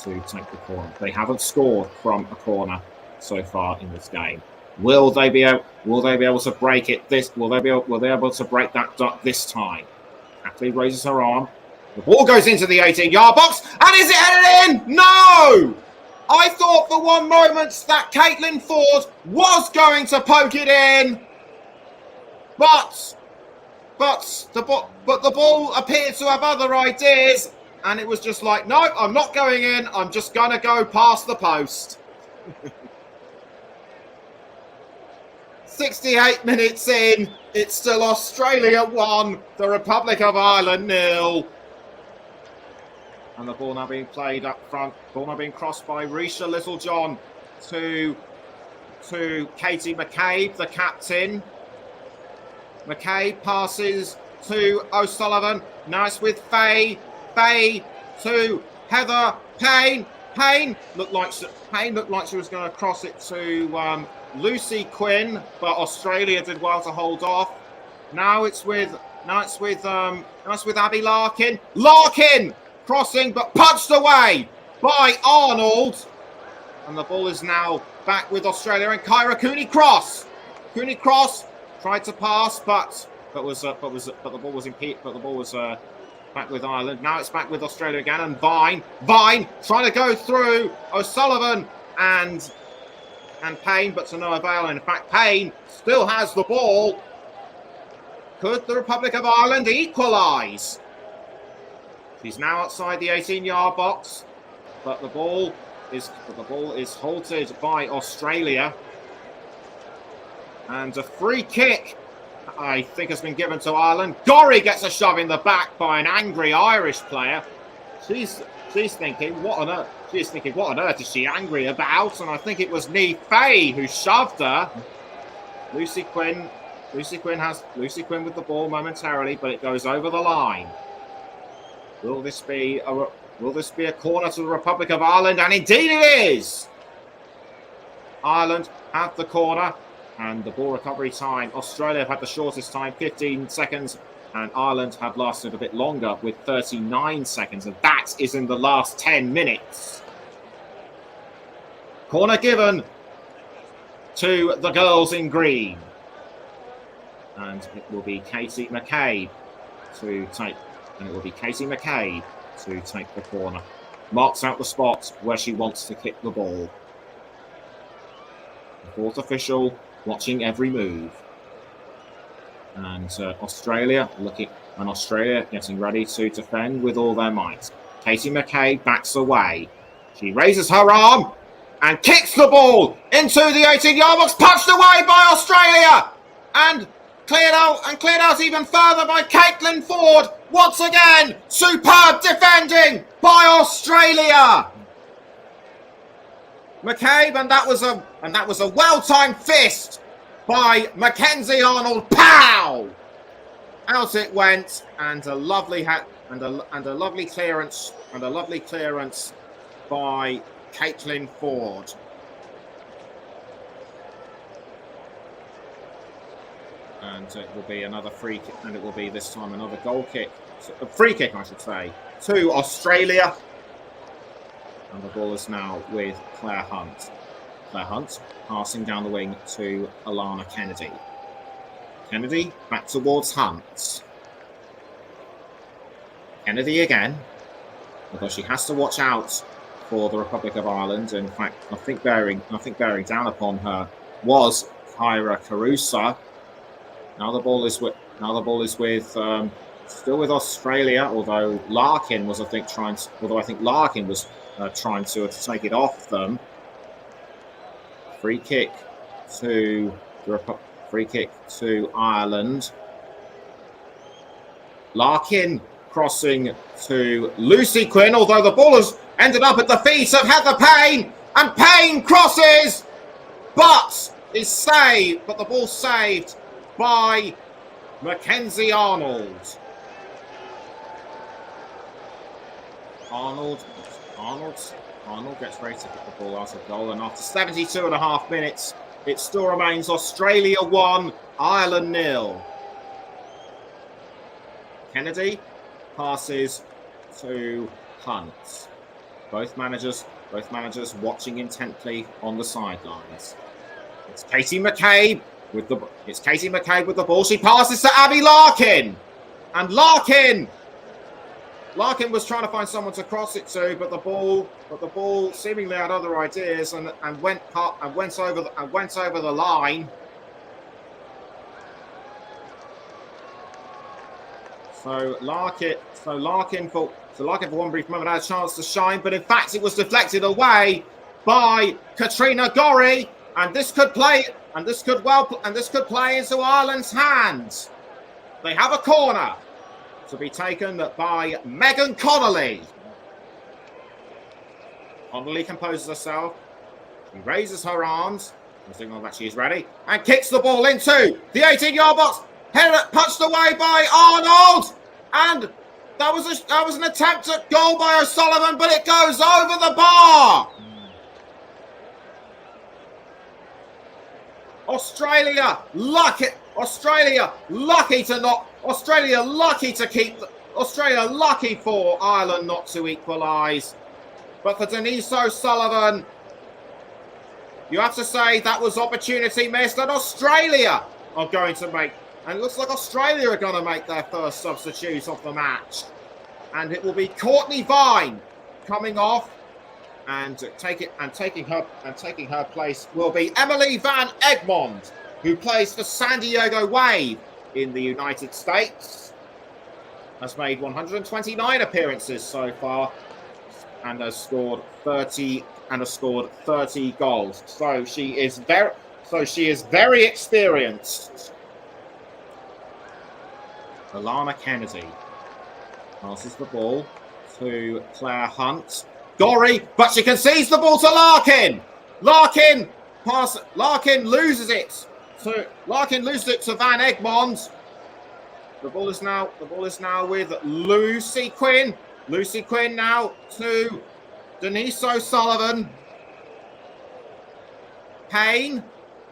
to take the corner. They haven't scored from a corner so far in this game. Will they be able to break it? Will they be able to break that duck this time? Catley raises her arm. The ball goes into the 18-yard box, and is it headed in? No! I thought for one moment that Caitlin Ford was going to poke it in, but the ball appeared to have other ideas, and it was just like, no, I'm not going in. I'm just going to go past the post. 68 minutes in, it's still Australia 1, the Republic of Ireland 0. And the ball now being played up front. Ball now being crossed by Risha Littlejohn to Katie McCabe, the captain. McCabe passes to O'Sullivan. Now it's with Fay. Fay to Heather Payne. Payne looked like she was going to cross it to Lucy Quinn, but Australia did well to hold off. Now it's with Abby Larkin. Larkin crossing, but punched away by Arnold. And the ball is now back with Australia and Kyra Cooney-Cross. Cooney-Cross tried to pass, but the ball was impeded. But the ball was Back with Ireland. Now it's back with Australia again. And Vine trying to go through O'Sullivan and Payne, but to no avail. In fact, Payne still has the ball. Could the Republic of Ireland equalise? She's now outside the 18-yard box, but the ball is halted by Australia. And a free kick, I think, has been given to Ireland. Gorry gets a shove in the back by an angry Irish player. She's thinking, what on earth? She's thinking, what on earth is she angry about? And I think it was Niamh Fahey who shoved her. Lucy Quinn with the ball momentarily, but it goes over the line. Will this be a corner to the Republic of Ireland? And indeed it is. Ireland have the corner. And the ball recovery time, Australia have had the shortest time, 15 seconds, and Ireland have lasted a bit longer with 39 seconds, and that is in the last 10 minutes. Corner given to the girls in green. And it will be Katie McCabe to take the corner. Marks out the spot where she wants to kick the ball. The fourth official watching every move. And Australia getting ready to defend with all their might. Katie McCabe backs away. She raises her arm and kicks the ball into the 18-yard box, punched away by Australia and cleared out even further by Caitlin Ford. Once again, superb defending by Australia. McCabe, and that was a well-timed fist by Mackenzie Arnold. Pow! Out it went, and a lovely clearance by Caitlin Ford. And it will be another free kick, and it will be this time another goal kick, a free kick, I should say, to Australia. And the ball is now with Claire Hunt. Claire Hunt passing down the wing to Alana Kennedy. Kennedy back towards Hunt. Kennedy again, although she has to watch out for the Republic of Ireland. In fact, I think bearing down upon her was Kyra Carusa. Now the ball is with still with Australia, although Larkin was trying to take it off them. Free kick to Ireland. Larkin crossing to Lucy Quinn, although the ball has ended up at the feet of Heather Payne, and Payne crosses, but is saved. But the ball saved by Mackenzie Arnold. Arnold gets ready to get the ball out of goal, and after 72.5 minutes, it still remains Australia 1, Ireland 0. Kennedy passes to Hunt. Both managers watching intently on the sidelines. It's Katie McCabe with the ball. She passes to Abby Larkin, and Larkin was trying to find someone to cross it to, but the ball seemingly had other ideas and went over the line. So Larkin for one brief moment had a chance to shine, but in fact it was deflected away by Katrina Gorry, and this could play into Ireland's hands. They have a corner to be taken by Megan Connolly. Connolly composes herself. She raises her arms, a signal that she is ready, and kicks the ball into the 18-yard box. Punched away by Arnold, and that was an attempt at goal by O'Sullivan, but it goes over the bar. Australia lucky for Ireland not to equalise. But for Denise O'Sullivan, you have to say that was opportunity missed, and Australia are going to make, and it looks like Australia are going to make their first substitute of the match. and it will be Courtney Vine coming off, and taking her place will be Emily Van Egmond, who plays for San Diego Wave in the United States. Has made 129 appearances so far, and has scored 30 goals. So she is very experienced. Alana Kennedy passes the ball to Claire Hunt. Gorry, but she concedes the ball to Larkin. Larkin loses it to Van Egmond. The ball is now with Lucy Quinn. Lucy Quinn now to Denise O'Sullivan. Payne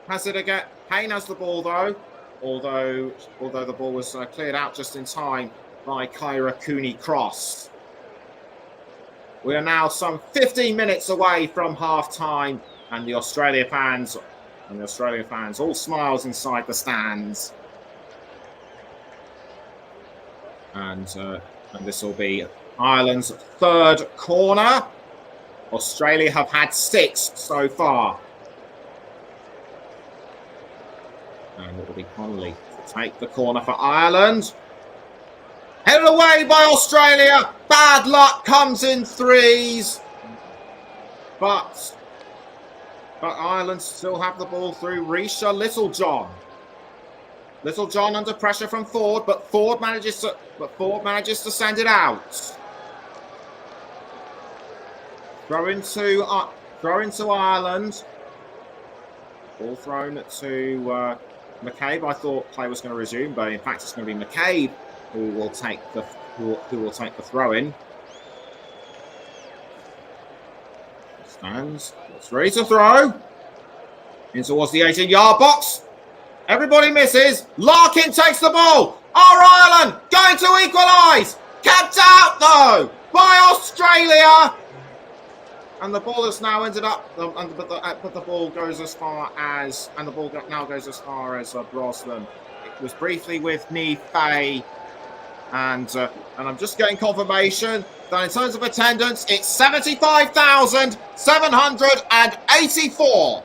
has it again. Payne has the ball though, although the ball was cleared out just in time by Kyra Cooney-Cross. We are now some 15 minutes away from half-time, and the Australia fans, all smiles inside the stands. And this will be Ireland's third corner. Australia have had 6 so far. And it will be Connolly to take the corner for Ireland. Headed away by Australia. Bad luck comes in threes. But Ireland still have the ball through Risha Littlejohn. Littlejohn under pressure from Ford, but Ford manages to send it out. Throw into Ireland. Ball thrown to McCabe. I thought play was going to resume, but in fact it's going to be McCabe who will take the throw in. Stands. It's ready to throw. In towards the 18-yard box. Everybody misses. Larkin takes the ball. Ireland going to equalise. Kept out though by Australia. And the ball has now ended up, but the ball goes as far as, now goes as far as Brosnan. It was briefly with Nii Fay, and I'm just getting confirmation that in terms of attendance, it's 75,784.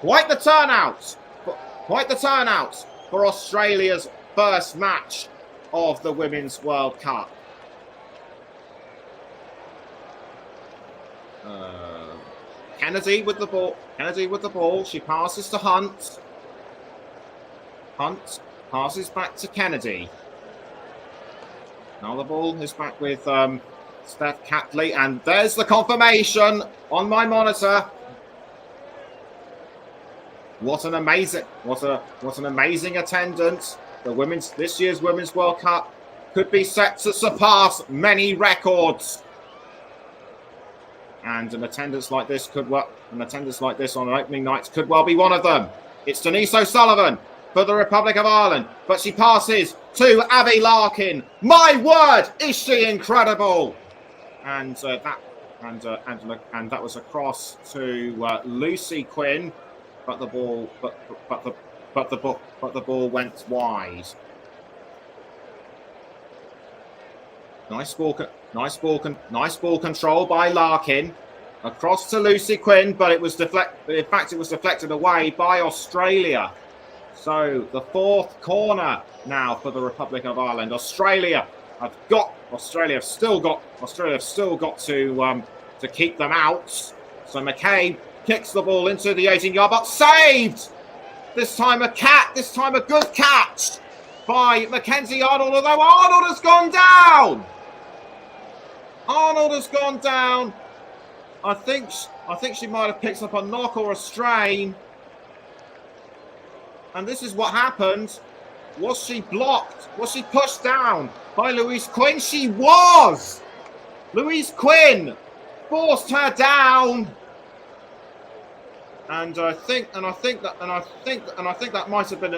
Quite the turnout for Australia's first match of the Women's World Cup. Kennedy with the ball. She passes to Hunt. Hunt passes back to Kennedy. Now the ball is back with Steph Catley, and there's the confirmation on my monitor. What an amazing attendance! This year's Women's World Cup could be set to surpass many records. And an attendance like this on opening nights could well be one of them. It's Denise O'Sullivan for the Republic of Ireland, but she passes to Abby Larkin. My word, is she incredible! And that was a cross to Lucy Quinn, but the ball went wide. Nice ball control by Larkin. Across to Lucy Quinn, but it was deflected away by Australia. So the fourth corner now for the Republic of Ireland. Australia have still got to keep them out. So McCabe kicks the ball into the 18-yard box. Saved! This time a good catch by Mackenzie Arnold, although Arnold has gone down. I think she might have picked up a knock or a strain. And this is what happened. Was she blocked? Was she pushed down by Louise Quinn? She was. Louise Quinn forced her down. And I think that might have been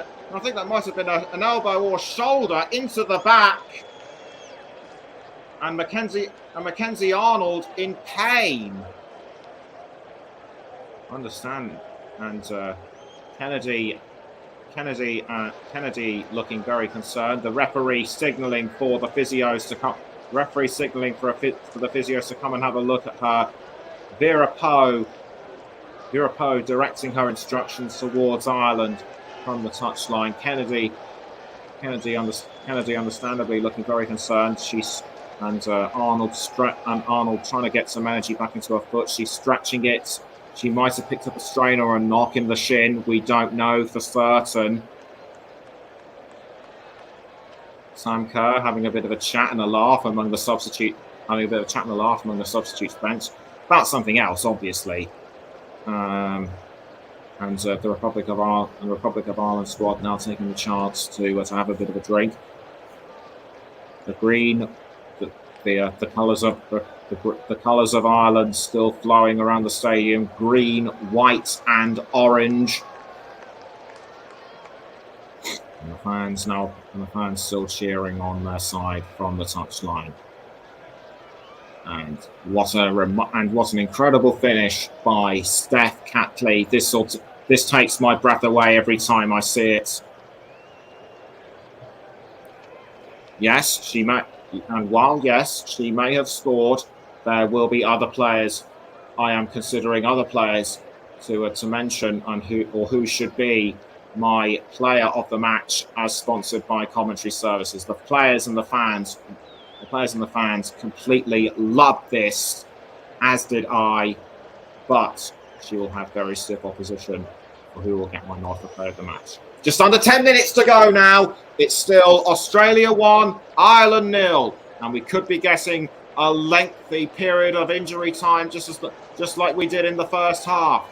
an elbow or shoulder into the back. And Mackenzie Arnold in pain. I understand. And Kennedy looking very concerned. The referee signalling for the physios Referee signalling for the physios to come and have a look at her. Vera Poe directing her instructions towards Ireland from the touchline. Kennedy understandably looking very concerned. Arnold trying to get some energy back into her foot. She's stretching it. She might have picked up a strain or a knock in the shin. We don't know for certain. Sam Kerr having a bit of a chat and a laugh among the substitutes bench about something else, obviously. The Republic of Ireland squad now taking the chance to have a bit of a drink. The green, the colours of Ireland still flowing around the stadium: green, white, and orange. And the fans still cheering on their side from the touchline. And what an incredible finish by Steph Catley. This takes my breath away every time I see it. Yes, she may have scored, there will be other players. I am considering other players to mention and who should be my player of the match as sponsored by Commentary Services. The players and the fans completely loved this, as did I, but she will have very stiff opposition for who will get my nod for player of the match. Just under 10 minutes to go now. It's still Australia 1, Ireland 0, and we could be getting a lengthy period of injury time, just like we did in the first half.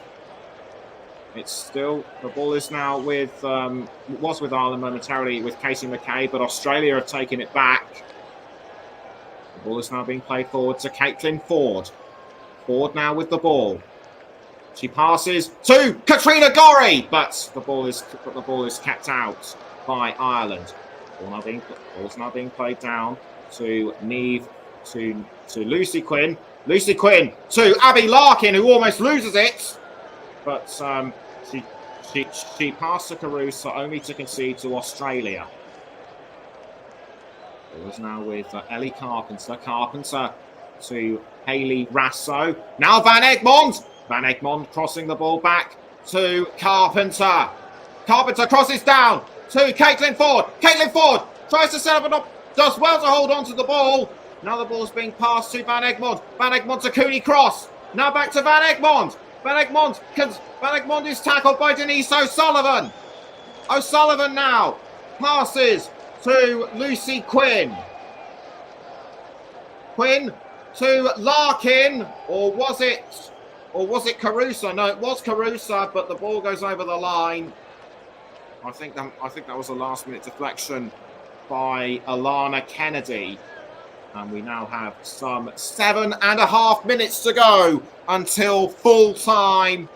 The ball is now with Ireland momentarily with Katie McCabe, but Australia have taken it back. The ball is now being played forward to Caitlin Ford. Ford now with the ball. She passes to Katrina Gorry, but the ball is kept out by Ireland. Ball's now being played down to Niamh, to Lucy Quinn. Lucy Quinn to Abby Larkin, who almost loses it, but she passed to Caruso only to concede to Australia. It was now with Ellie Carpenter. Carpenter to Hayley Rasso. Now Van Egmond. Van Egmond crossing the ball back to Carpenter. Carpenter crosses down to Caitlin Ford. Caitlin Ford tries to set up does well to hold on to the ball. Now the ball's being passed to Van Egmond. Van Egmond to Cooney Cross. Now back to Van Egmond. Van Egmond is tackled by Denise O'Sullivan. O'Sullivan now passes to Lucy Quinn. Quinn to Larkin, or was it Caruso? No, it was Caruso, but the ball goes over the line. I think that was a last-minute deflection by Alana Kennedy. And we now have some 7.5 minutes to go until full time.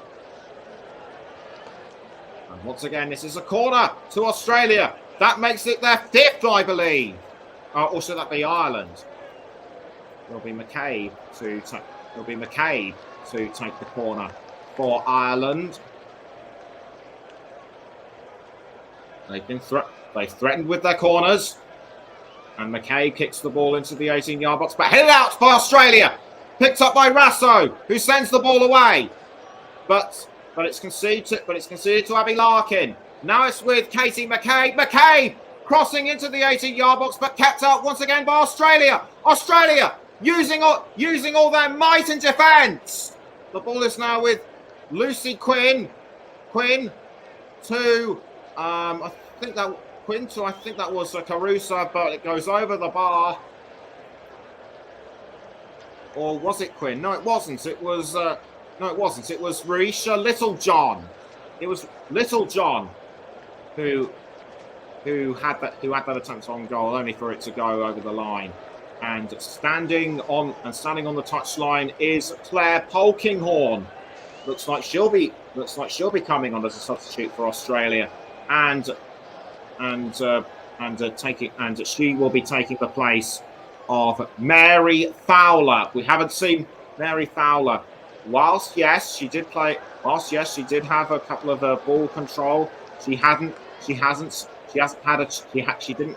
And once again, this is a corner to Australia. That makes it their 5th, I believe. Or should that be Ireland? It'll be McCabe to take the corner for Ireland. They've threatened with their corners. And McCabe kicks the ball into the 18-yard box, but headed out by Australia. Picked up by Rasso, who sends the ball away. But it's conceded to Abby Larkin. Now it's with Katie McCabe. McCabe crossing into the 18-yard box, but kept out once again by Australia. Australia using all their might in defence. The ball is now with Lucy Quinn. Quinn to I think that was Caruso, but it goes over the bar. Or was it Quinn? No, it wasn't. It was It was Risha Littlejohn. It was Littlejohn who had that attempt on goal, only for it to go over the line. And standing on the touchline is Claire Polkinghorne. Looks like she'll be coming on as a substitute for Australia, and she will be taking the place of Mary Fowler. We haven't seen Mary Fowler. Whilst yes, she did have a couple of ball control. She didn't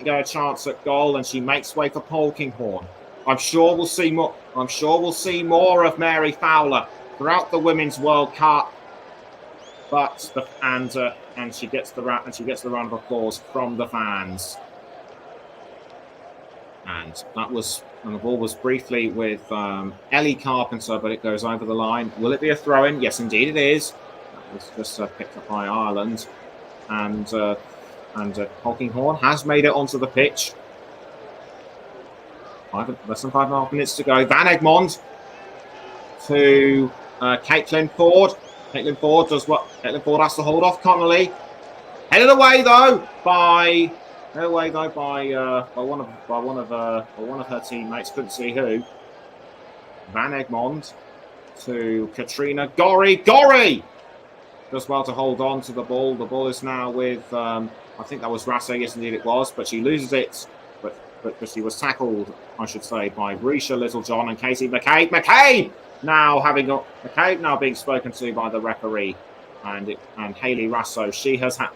get a chance at goal, and she makes way for Polkinghorne. I'm sure we'll see more. I'm sure we'll see more of Mary Fowler throughout the Women's World Cup. But and she gets the round of applause from the fans. And the ball was briefly with Ellie Carpenter, but it goes over the line. Will it be a throw-in? Yes, indeed it is. That was just picked up by Ireland, and Polkinghorne has made it onto the pitch. Less than 5.5 minutes to go. Van Egmond to Caitlin Ford. Caitlin Ford does what? Caitlin Ford has to hold off Connolly. Headed away though by one of her teammates. Couldn't see who. Van Egmond to Katrina Gorry. Gorry does well to hold on to the ball. The ball is now with I think that was Rasso. Yes, indeed it was. But she loses it. But she was tackled, I should say, by Risha Littlejohn and Katie McCabe. McCabe now being spoken to by the referee, and Hayley Rasso. She has had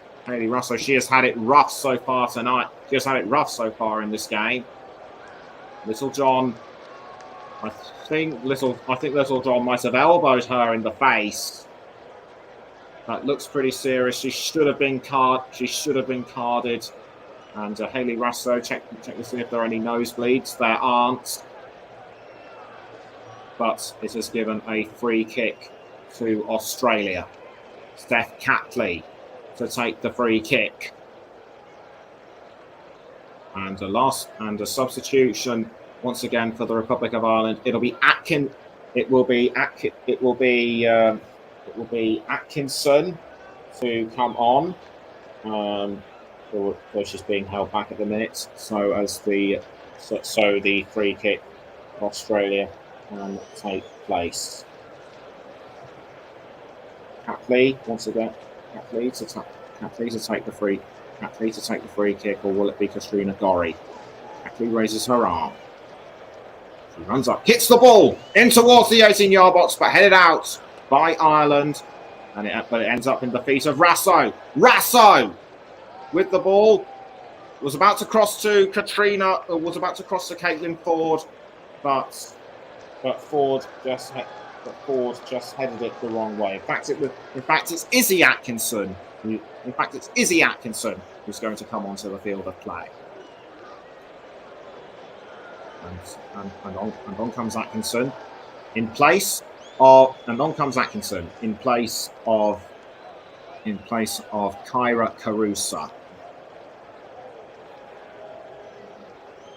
it rough so far tonight. She has had it rough so far in this game. Littlejohn, I think Littlejohn might have elbowed her in the face. That looks pretty serious. She should have been carded. And Hayley Rasso, check to see if there are any nosebleeds. There aren't. But it has given a free kick to Australia. Steph Catley to take the free kick. And a substitution once again for the Republic of Ireland. It will be Atkinson to come on. She's being held back at the minute. So the free kick for Australia can take place. Catley once again. Catley to take the free kick, or will it be Katrina Gorry? Catley raises her arm. She runs up, hits the ball in towards the 18-yard box, but headed out by Ireland, but it ends up in the feet of Rasso. Rasso with the ball was about to cross to Katrina, was about to cross to Caitlin Ford, but Ford just headed it the wrong way. In fact, it's Izzy Atkinson. Who's going to come onto the field of play. And on comes Atkinson in place of Kyra Carusa.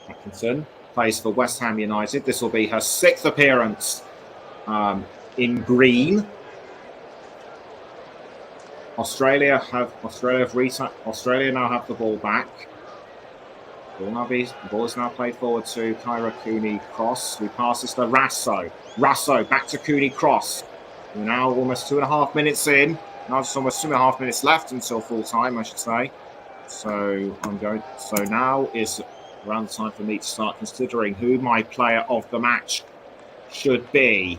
Atkinson plays for West Ham United. This will be her 6th appearance in green. Australia now have the ball back. The ball is now played forward to Kyra Cooney-Cross, who passes to Rasso. Rasso back to Cooney-Cross. We're now almost 2.5 minutes in. Now just almost 2.5 minutes left until full time, I should say. So now is around the time for me to start considering who my player of the match should be.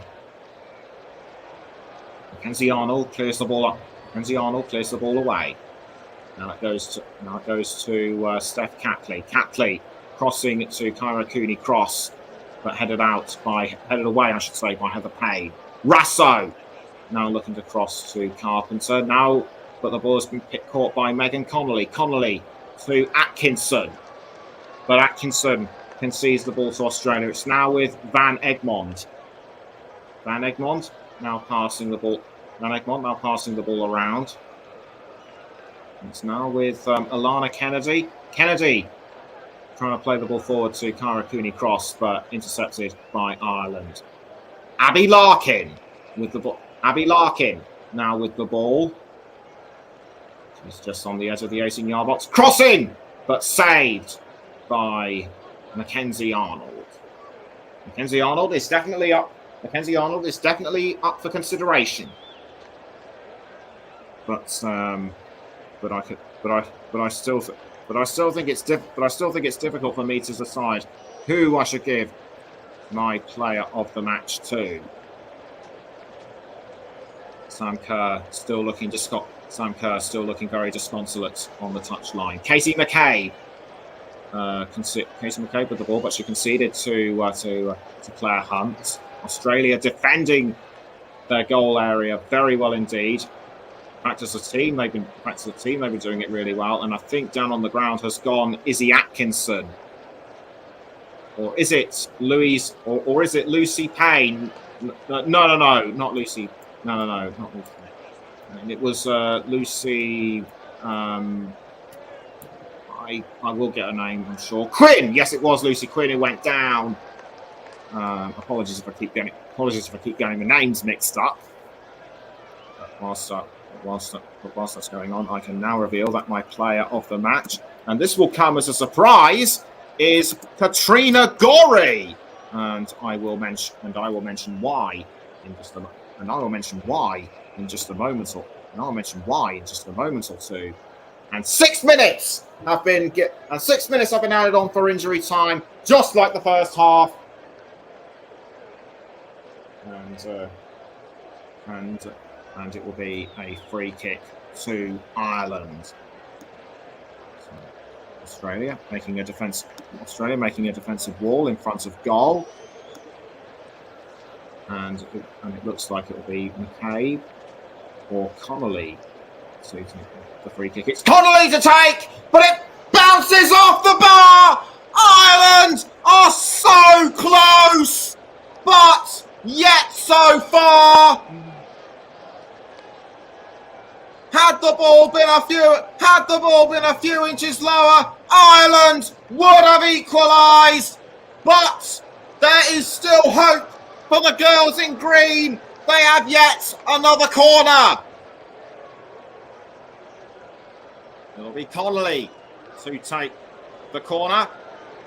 Mackenzie Arnold clears the ball up. Mackenzie Arnold clears the ball away. Now it goes to Steph Catley. Catley crossing to Kyra Cooney-Cross, but headed away, I should say, by Heather Payne. Rasso now looking to cross to Carpenter. Now, but the ball has been caught by Megan Connolly. Connolly to Atkinson, but Atkinson concedes the ball to Australia. It's now with Van Egmond. Van Egmond now passing the ball. Around. It's now with Alana Kennedy. Kennedy trying to play the ball forward to Kyra Cooney-Cross, but intercepted by Ireland. Abby Larkin with the ball. Abby Larkin now with the ball. She's just on the edge of the 18-yard box. Crossing, but saved by Mackenzie Arnold. Mackenzie Arnold is definitely up for consideration. But I still think it's difficult for me to decide who I should give my player of the match to. Sam Kerr still looking very disconsolate on the touchline. Katie McCabe Katie McCabe with the ball, but she conceded to Claire Hunt. Australia defending their goal area very well indeed. Practice a team. They've been doing it really well. And I think down on the ground has gone Izzy Atkinson, or is it Louise, or is it Lucy Payne? No, not Lucy. No, not Lucy. And it was Lucy. I will get a name, I'm sure. Quinn! Yes, it was Lucy Quinn who went down. Apologies if I keep getting the names mixed up. Whilst that's going on, I can now reveal that my player of the match, and this will come as a surprise, is Katrina Gorry. And I will mention why in just a moment or two. And 6 minutes have been added on for injury time, just like the first half. And it will be a free kick to Ireland. So Australia making a defensive wall in front of goal. And it looks like it will be McCabe or Connolly to take the free kick. It's Connolly to take, but it bounces off the bar. Ireland are so close, but yet so far. Had the ball been a few inches lower, Ireland would have equalised. But there is still hope for the girls in green. They have yet another corner. It'll be Connolly to take the corner.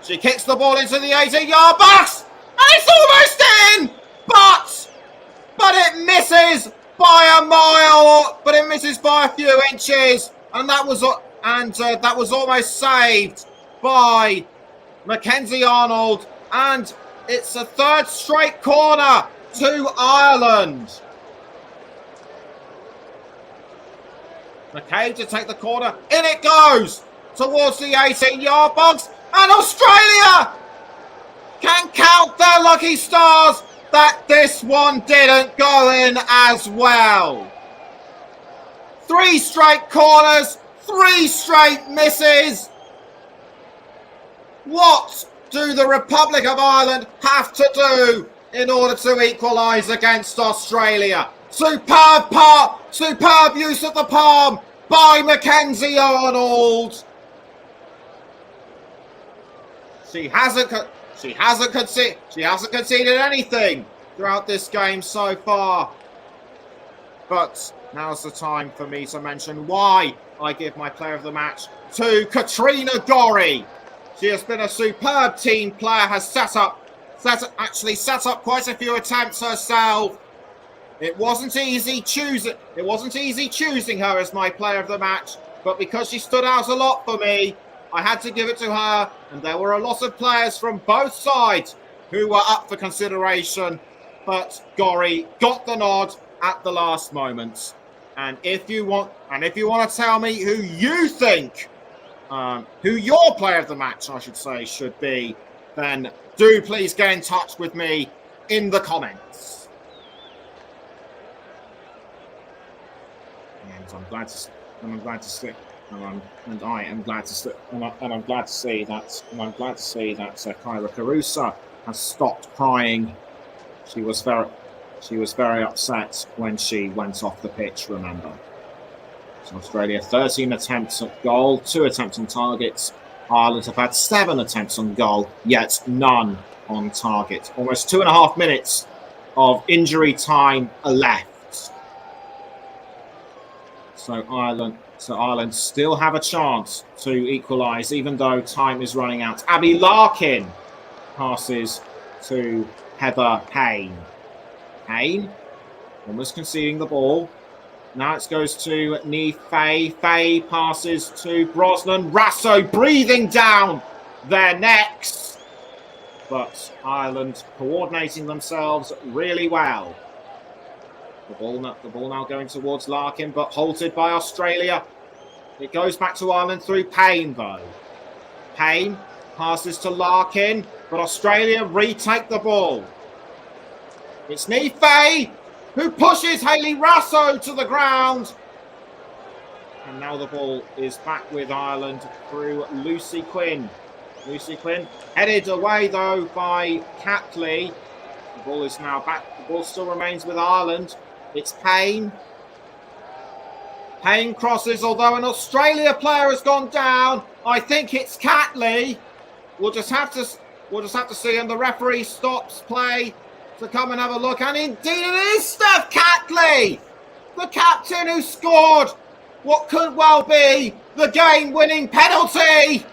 She kicks the ball into the 18-yard box, and it's almost in, but it misses by a mile, but it misses by a few inches, and that was almost saved by Mackenzie Arnold, and it's a third straight corner to Ireland. McCabe to take the corner. In it goes towards the 18-yard box. And Australia can count their lucky stars that this one didn't go in as well. 3 straight corners, 3 straight misses. What do the Republic of Ireland have to do in order to equalise against Australia? Superb use of the palm by Mackenzie Arnold. She hasn't conceded anything throughout this game so far. But now's the time for me to mention why I give my player of the match to Katrina Gorry. She has been a superb team player, has set up quite a few attempts herself. It wasn't easy choosing her as my player of the match, but because she stood out a lot for me, I had to give it to her, and there were a lot of players from both sides who were up for consideration, but Gorry got the nod at the last moment. And if you want to tell me who you think, who your player of the match, I should say, should be, then do please get in touch with me in the comments. And I'm glad to see that Kyra Carusa has stopped crying. She was very upset when she went off the pitch, remember. So Australia 13 attempts at goal, 2 attempts on targets. Ireland have had 7 attempts on goal, yet none on target. Almost 2.5 minutes of injury time left. So Ireland still have a chance to equalise, even though time is running out. Abby Larkin passes to Heather Payne. Payne almost conceding the ball. Now it goes to Ni Fei. Fei passes to Brosnan. Rasso breathing down their necks. But Ireland coordinating themselves really well. The ball now going towards Larkin, but halted by Australia. It goes back to Ireland through Payne, though. Payne Passes to Larkin, but Australia retake the ball. It's Nife who pushes Hayley Raso to the ground. And now the ball is back with Ireland through Lucy Quinn. Lucy Quinn headed away though by Catley. The ball is now back. The ball still remains with Ireland. It's Payne. Payne crosses, although an Australia player has gone down. I think it's Catley. We'll just have to see, and the referee stops play to come and have a look. And indeed it is Steph Catley, the captain who scored what could well be the game-winning penalty.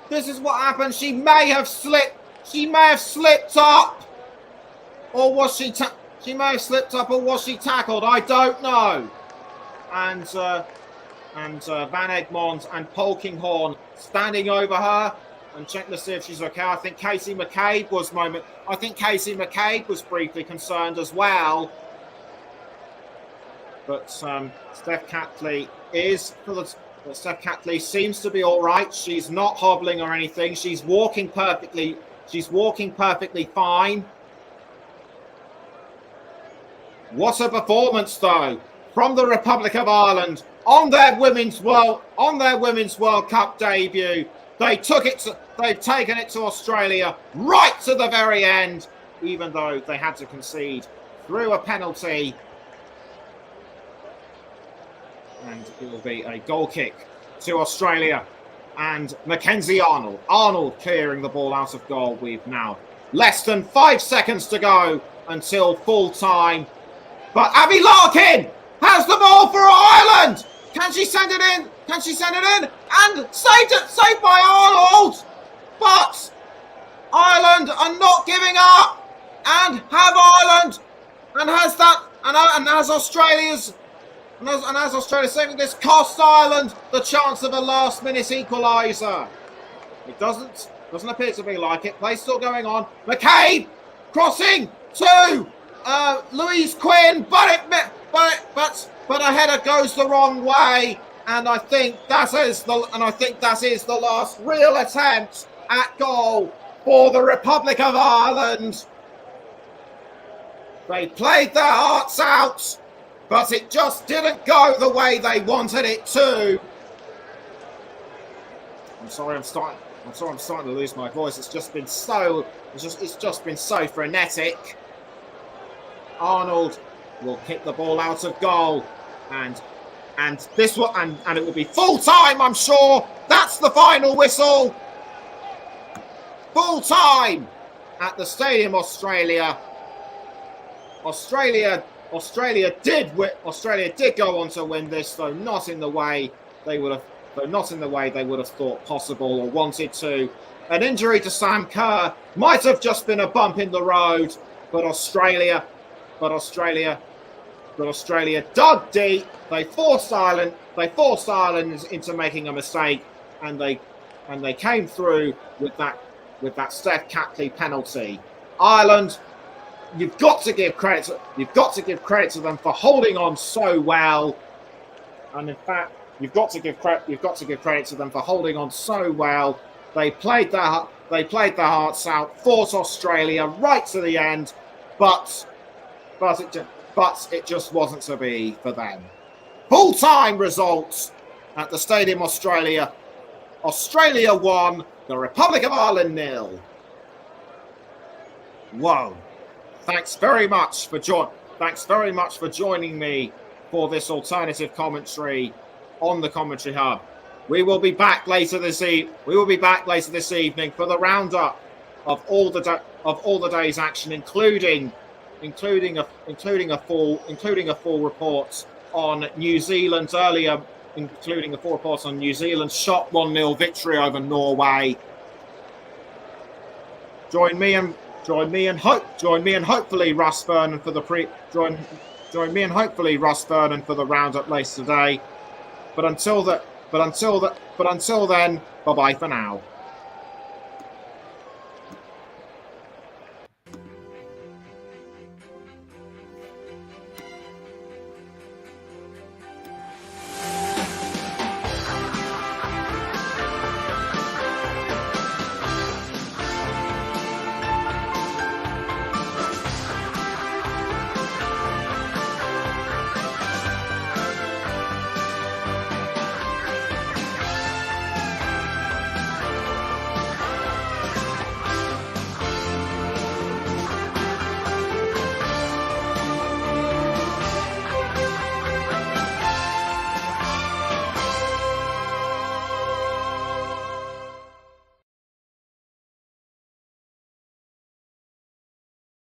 This is what happened. She may have slipped. She may have slipped up, or was she? She may have slipped up, or was she tackled? I don't know. And Van Egmond and Polkinghorne standing over her and checking to see if she's okay. I think Casey McCabe was briefly concerned as well. But Steph Catley seems to be all right. She's not hobbling or anything. She's walking perfectly. She's walking perfectly fine. What a performance, though, from the Republic of Ireland on their Women's World Cup debut. They've taken it to Australia right to the very end, even though they had to concede through a penalty. And it will be a goal kick to Australia. And Mackenzie Arnold. Arnold clearing the ball out of goal. We've now less than 5 seconds to go until full time. But Abby Larkin has the ball for Ireland. Can she send it in? And saved by Arnold. But Ireland are not giving up. And have Ireland. And as Australia's saving this, cost Ireland the chance of a last-minute equaliser. It doesn't appear to be like it. Play still going on. McCabe crossing to Louise Quinn, but a header goes the wrong way, and I think that is the last real attempt at goal for the Republic of Ireland. They played their hearts out, but it just didn't go the way they wanted it to. I'm sorry, I'm starting to lose my voice. It's just been so frenetic. Arnold will kick the ball out of goal, and it will be full time, I'm sure. That's the final whistle. Full time at the Stadium Australia. Australia did go on to win this, though not in the way they would have thought possible or wanted to. An injury to Sam Kerr might have just been a bump in the road, but Australia dug deep. They forced Ireland into making a mistake, and they came through with that Steph Catley penalty. Ireland, you've got to give credit to them for holding on so well, and in fact, you've got to give credit to them for holding on so well. They played their hearts out, fought Australia right to the end, but it just wasn't to be for them. Full-time results at the Stadium Australia. Australia 1, the Republic of Ireland 0. Whoa. Thanks very much for joining me for this alternative commentary on the Commentary Hub. We will be back later this evening for the roundup of all the day's action, including a full report on New Zealand's shot 1-0 victory over Norway. Join me and hopefully Russ Vernon for the roundup later today. But until then, bye bye for now.